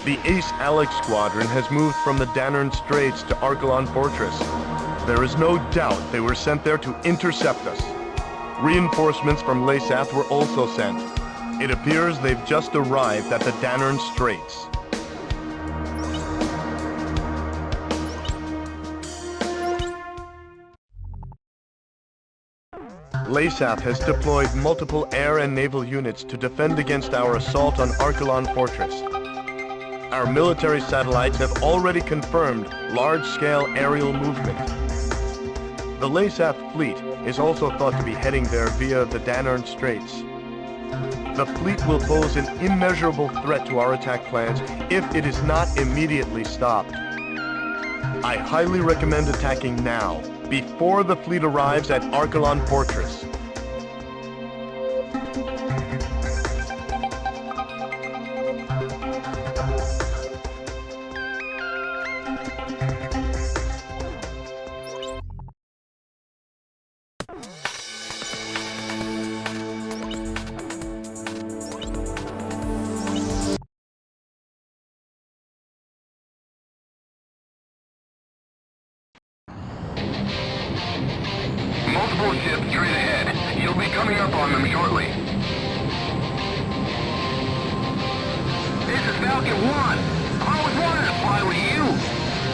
S1: The Ace Alex squadron has moved from the Danern Straits to Archelon Fortress. There is no doubt they were sent there to intercept us. Reinforcements from LASAF were also sent. It appears they've just arrived at the Danern Straits. LASAF has deployed multiple air and naval units to defend against our assault on Archelon Fortress. Our military satellites have already confirmed large-scale aerial movement. The LASAF fleet is also thought to be heading there via the Danern Straits. The fleet will pose an immeasurable threat to our attack plans if it is not immediately stopped. I highly recommend attacking now, before the fleet arrives at Archelon Fortress.
S3: Multiple ships straight ahead. You'll be coming up on them shortly.
S2: This is Falcon 1. I always wanted to fly with you.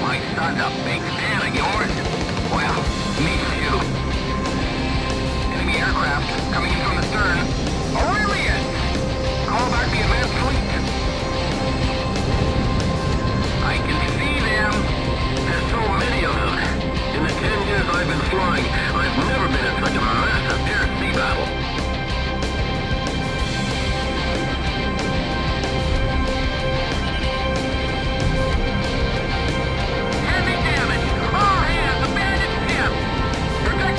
S2: My son's a big fan of yours. Well, me too. Enemy aircraft coming in from the stern. Aurelius! Call back the advanced fleet. I can see them. There's so many of them. In the 10 years I've been flying, I've never been in such a massive air-sea battle. Heavy damage! All hands, abandon ship! Protect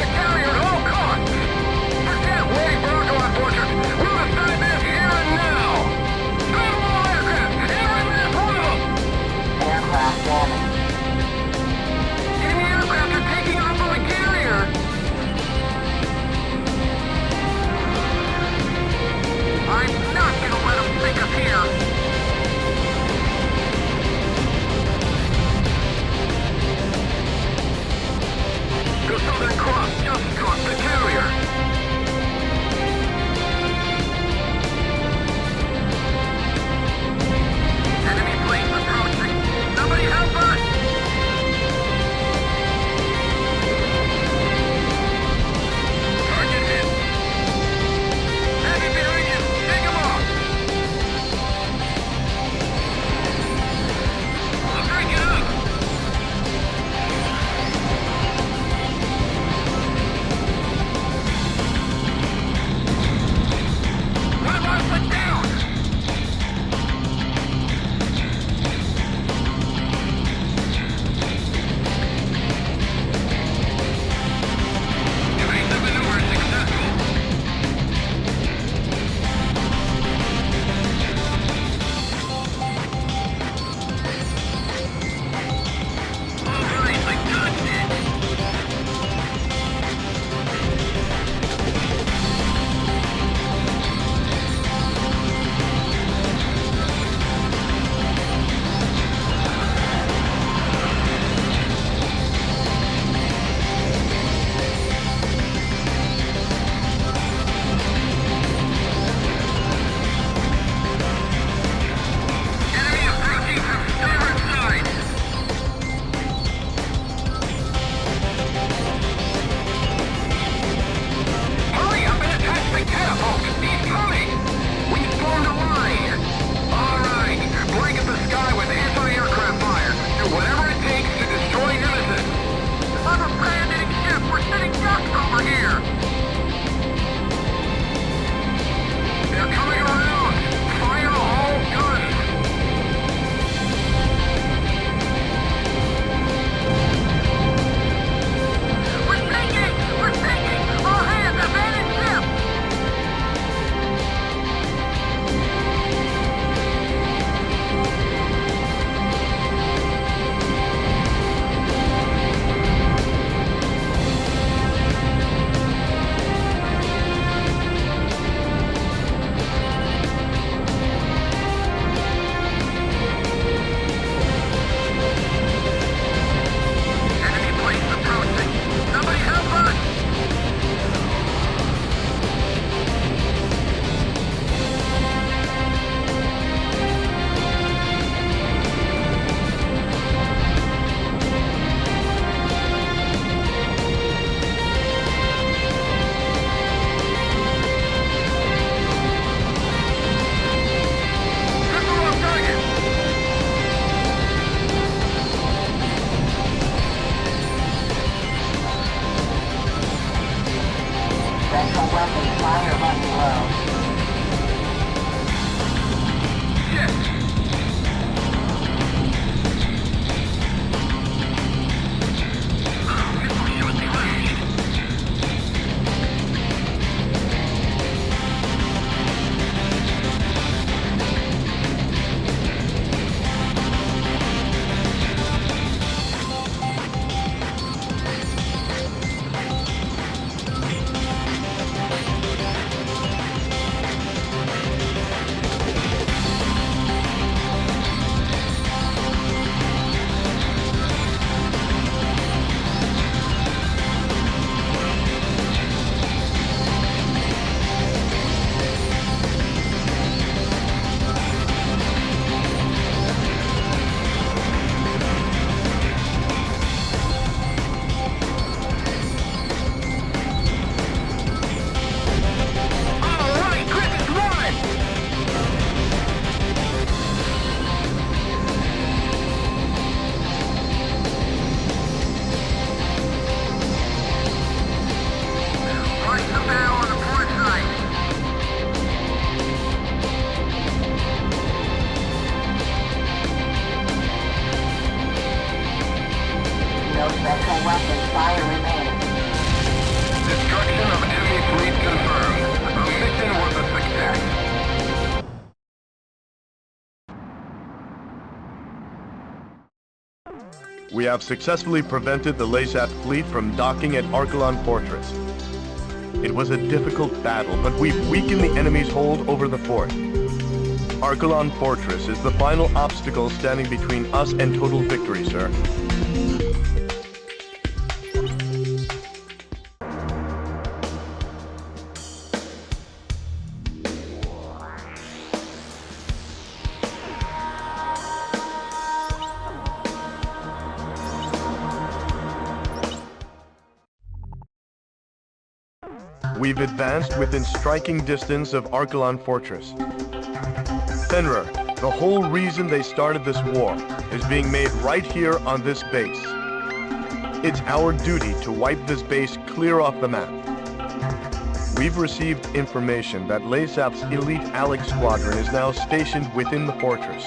S7: Special weapon fire button low.
S2: Shit!
S7: No special weapon fire remaining.
S2: Destruction of enemy fleet confirmed. Our mission was a success.
S1: We have successfully prevented the LASAT fleet from docking at Archelon Fortress. It was a difficult battle, but we've weakened the enemy's hold over the fort. Archelon Fortress is the final obstacle standing between us and total victory, sir. We've advanced within striking distance of Archelon Fortress. Fenrir, the whole reason they started this war is being made right here on this base. It's our duty to wipe this base clear off the map. We've received information that LASAP's elite Alex squadron is now stationed within the fortress.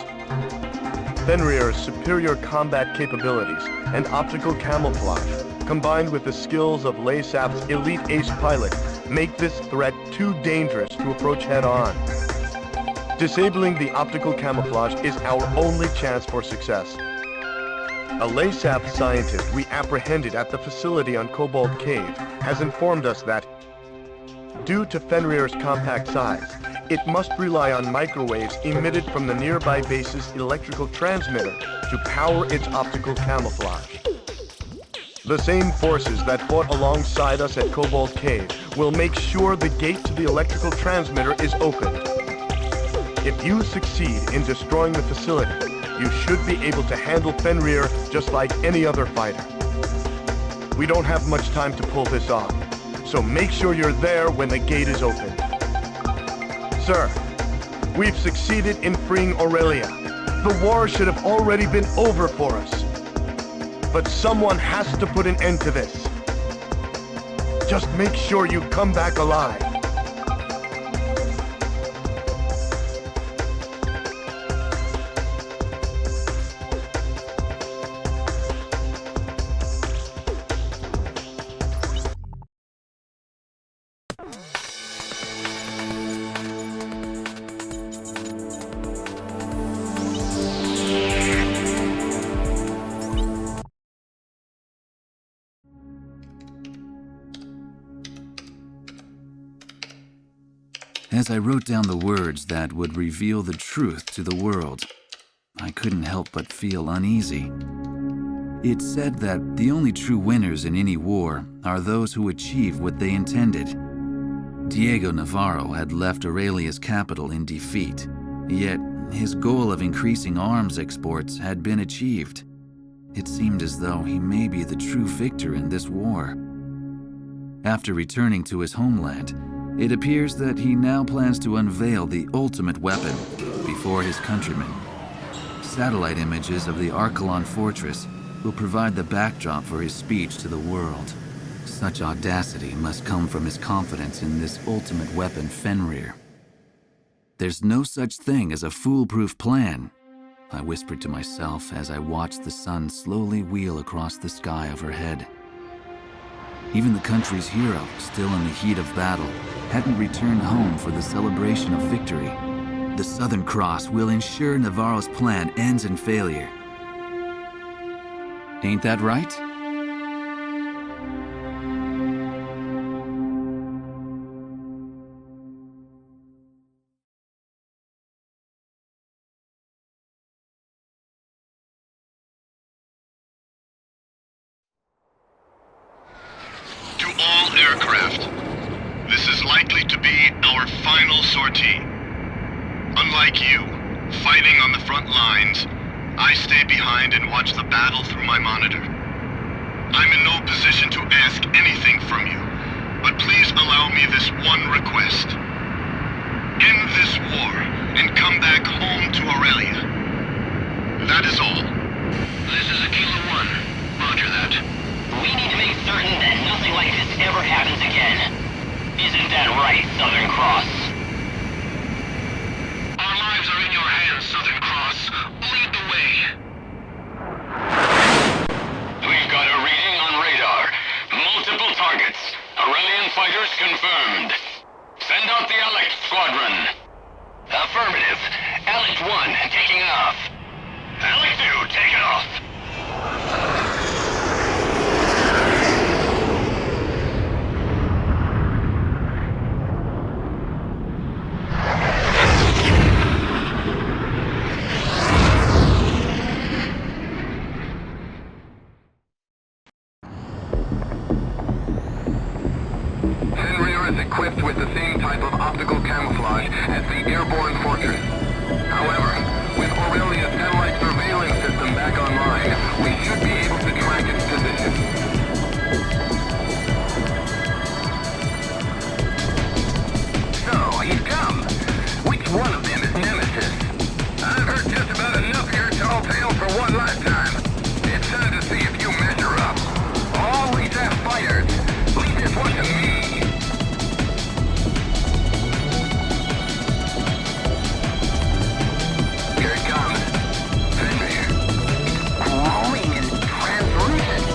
S1: Fenrir's superior combat capabilities and optical camouflage, combined with the skills of LASAP's elite ace pilot, make this threat too dangerous to approach head-on. Disabling the optical camouflage is our only chance for success. A LASAP scientist we apprehended at the facility on Cobalt Cave has informed us that, due to Fenrir's compact size, it must rely on microwaves emitted from the nearby base's electrical transmitter to power its optical camouflage. The same forces that fought alongside us at Cobalt Cave will make sure the gate to the electrical transmitter is opened. If you succeed in destroying the facility, you should be able to handle Fenrir just like any other fighter. We don't have much time to pull this off, so make sure you're there when the gate is opened. Sir, we've succeeded in freeing Aurelia. The war should have already been over for us. But someone has to put an end to this. Just make sure you come back alive.
S6: As I wrote down the words that would reveal the truth to the world, I couldn't help but feel uneasy. It said that the only true winners in any war are those who achieve what they intended. Diego Navarro had left Aurelia's capital in defeat, yet his goal of increasing arms exports had been achieved. It seemed as though he may be the true victor in this war. After returning to his homeland, it appears that he now plans to unveil the ultimate weapon before his countrymen. Satellite images of the Archelon Fortress will provide the backdrop for his speech to the world. Such audacity must come from his confidence in this ultimate weapon, Fenrir. There's no such thing as a foolproof plan, I whispered to myself as I watched the sun slowly wheel across the sky overhead. Even the country's hero, still in the heat of battle, hadn't returned home for the celebration of victory. The Southern Cross will ensure Navarro's plan ends in failure. Ain't that right?
S3: To all aircraft, this is likely to be our final sortie. Unlike you, fighting on the front lines, I stay behind and watch the battle through my monitor. I'm in no position to ask anything from you, but please allow me this one request. End this war and come back home to Aurelia. That is all.
S4: This is Aquila 1. Roger that.
S7: We need to make certain that nothing like this ever happens again. Isn't that right, Southern Cross?
S4: Our lives are in your hands, Southern Cross. Lead the way.
S3: We've got a reading on radar. Multiple targets. Aurelian fighters confirmed. Send out the Elect Squadron.
S4: Affirmative. Elect 1, taking off.
S3: Elect 2, taking off.
S2: Fenrir is equipped with the same type of optical camouflage as the airborne fortress. However, with Aurelia's satellite surveillance system back online, we should be able to track its position. So, he's come. Which one of them is Nemesis? I've heard just about enough of your tall tales for one lifetime. It's time to see if you measure up. All these fighters, leave this one to me. Here it comes. Fenrir. Glowing and translucent.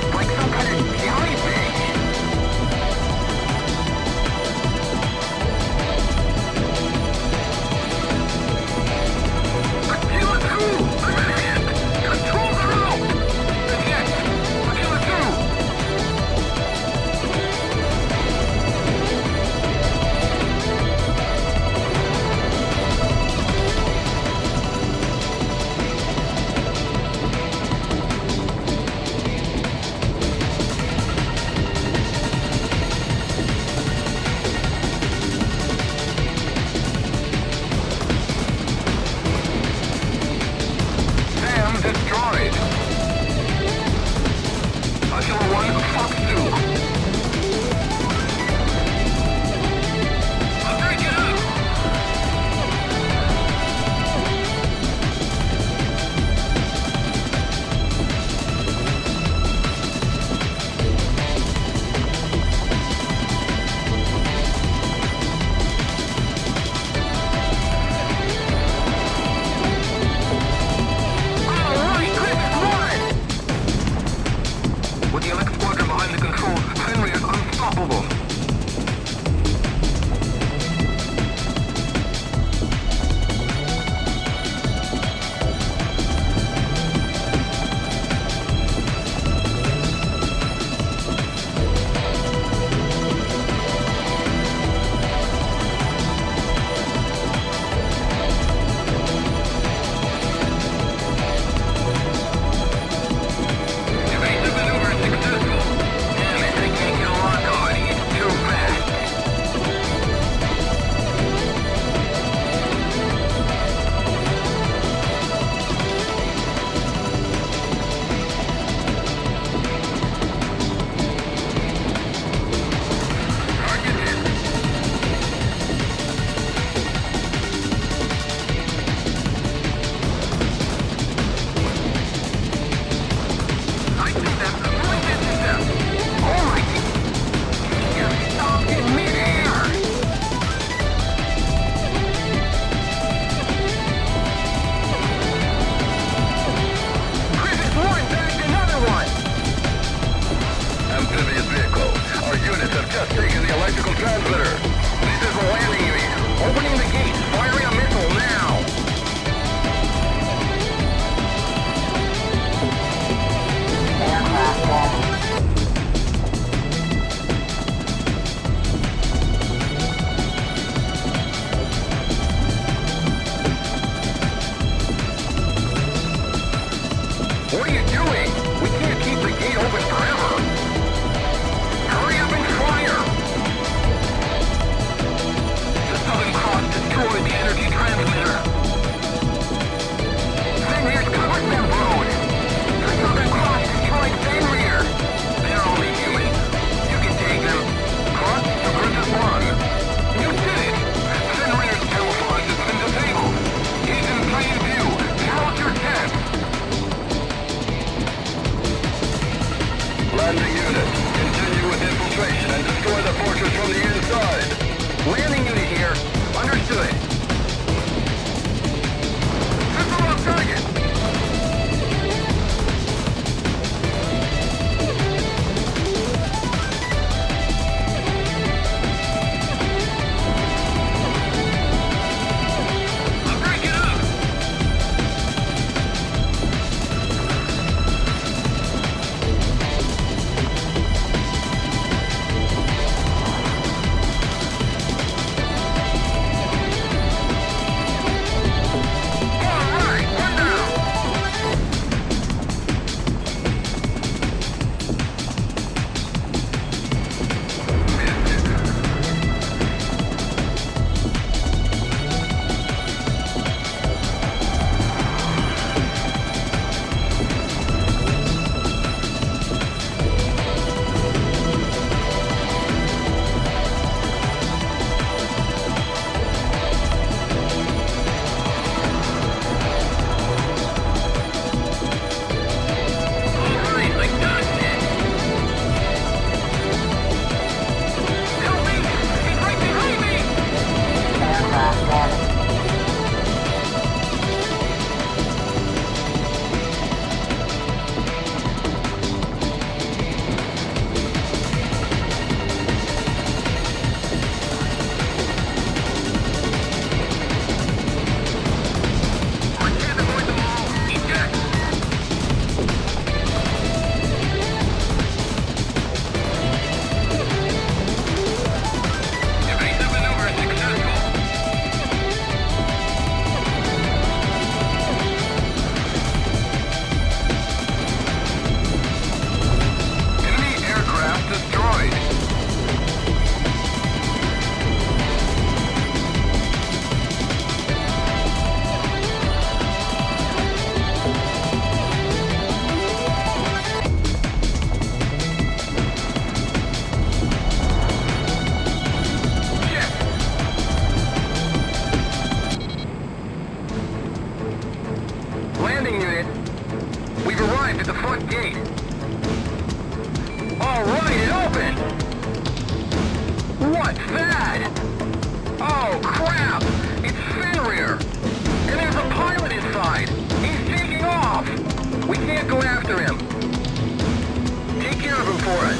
S2: for us.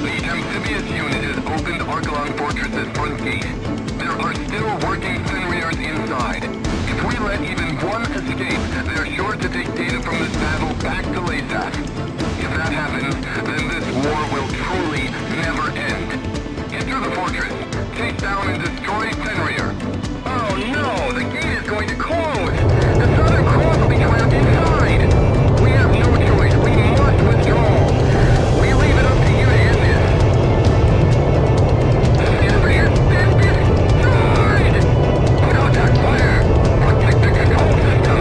S2: The amphibious unit has opened Archelon Fortress's front gate. There are still working Fenrir's inside. If we let even one escape, they're sure to take data from this battle back to Laysath. If that happens, then this war will truly never end. Enter the fortress, chase down and destroy Fenrir. Oh no, the gate is going to close! The Southern Cross will be trapped inside! We have no choice, we must withdraw! We leave it up to you to end this. Fenrir has been destroyed! Put out that fire! Protect the control system!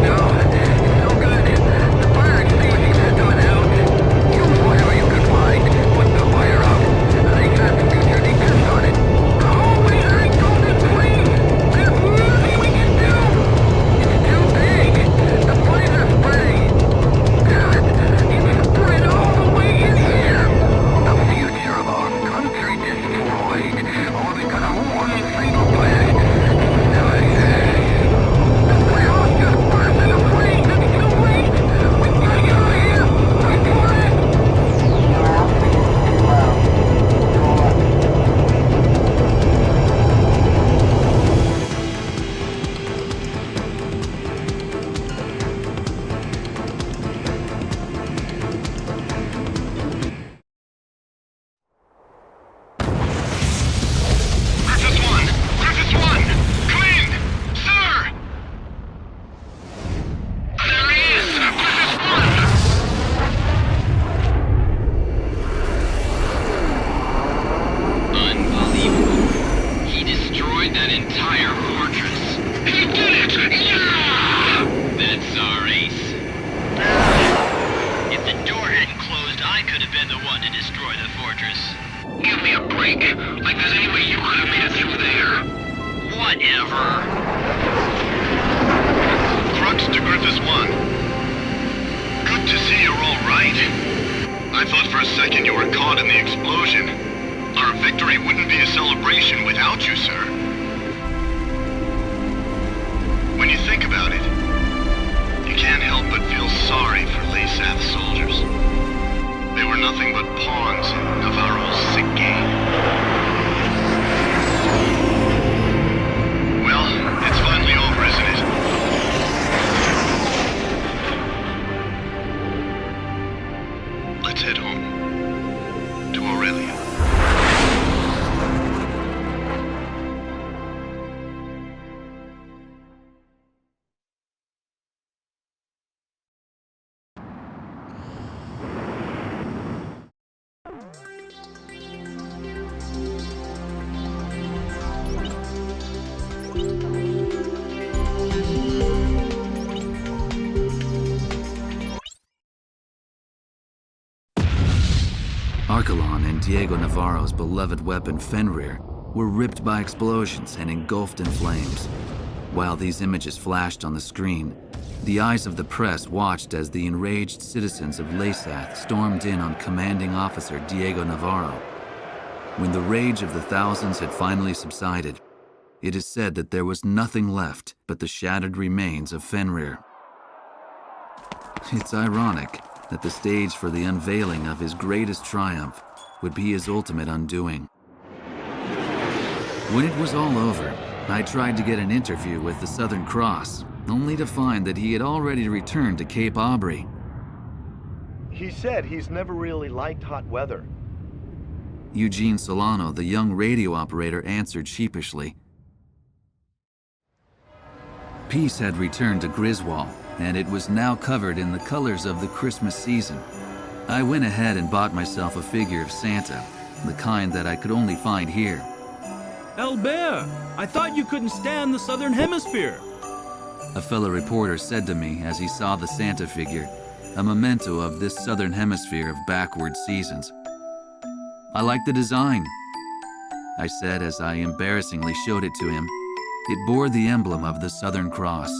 S2: No, it's no good. The fire extinguishing system is out. Use whatever you can find. Put the fire out. Laysath's future depends on it. Always ain't golden please! There's nothing we can do! It's too big! The flames are spreading! God, it's spread all the way in here! The future of our country destroyed! All because of one single blast! The warehouse just burst into flames! It's too late! We gotta get out of here!
S3: Griffiths 1! Griffiths 1! Come in! Sir! There he is! Griffiths 1! Unbelievable. He destroyed that entire fortress. He did it! Yeah! That's our ace. If the door hadn't closed, I could have been the one to destroy the fortress. Give me a break. Like there's any way you could have made it through there. Whatever. Crux to Griffiths 1. Good to see you're all right. I thought for a second you were caught in the explosion. Our victory wouldn't be a celebration without you, sir. When you think about it, you can't help but feel sorry for Laysath soldiers. They were nothing but pawns in Navarro's sick game. Well, it's finally over, isn't it? Let's head home. To Aurelia.
S6: Archelon and Diego Navarro's beloved weapon Fenrir were ripped by explosions and engulfed in flames. While these images flashed on the screen, the eyes of the press watched as the enraged citizens of Laysath stormed in on commanding officer Diego Navarro. When the rage of the thousands had finally subsided, it is said that there was nothing left but the shattered remains of Fenrir. It's ironic that the stage for the unveiling of his greatest triumph would be his ultimate undoing. When it was all over, I tried to get an interview with the Southern Cross, only to find that he had already returned to Cape Aubrey.
S1: He said he's never really liked hot weather.
S6: Eugene Solano, the young radio operator, answered sheepishly. Peace had returned to Griswold, and it was now covered in the colors of the Christmas season. I went ahead and bought myself a figure of Santa, the kind that I could only find here.
S8: Albert, I thought you couldn't stand the Southern Hemisphere.
S6: A fellow reporter said to me as he saw the Santa figure, a memento of this Southern Hemisphere of backward seasons. I like the design, I said as I embarrassingly showed it to him. It bore the emblem of the Southern Cross.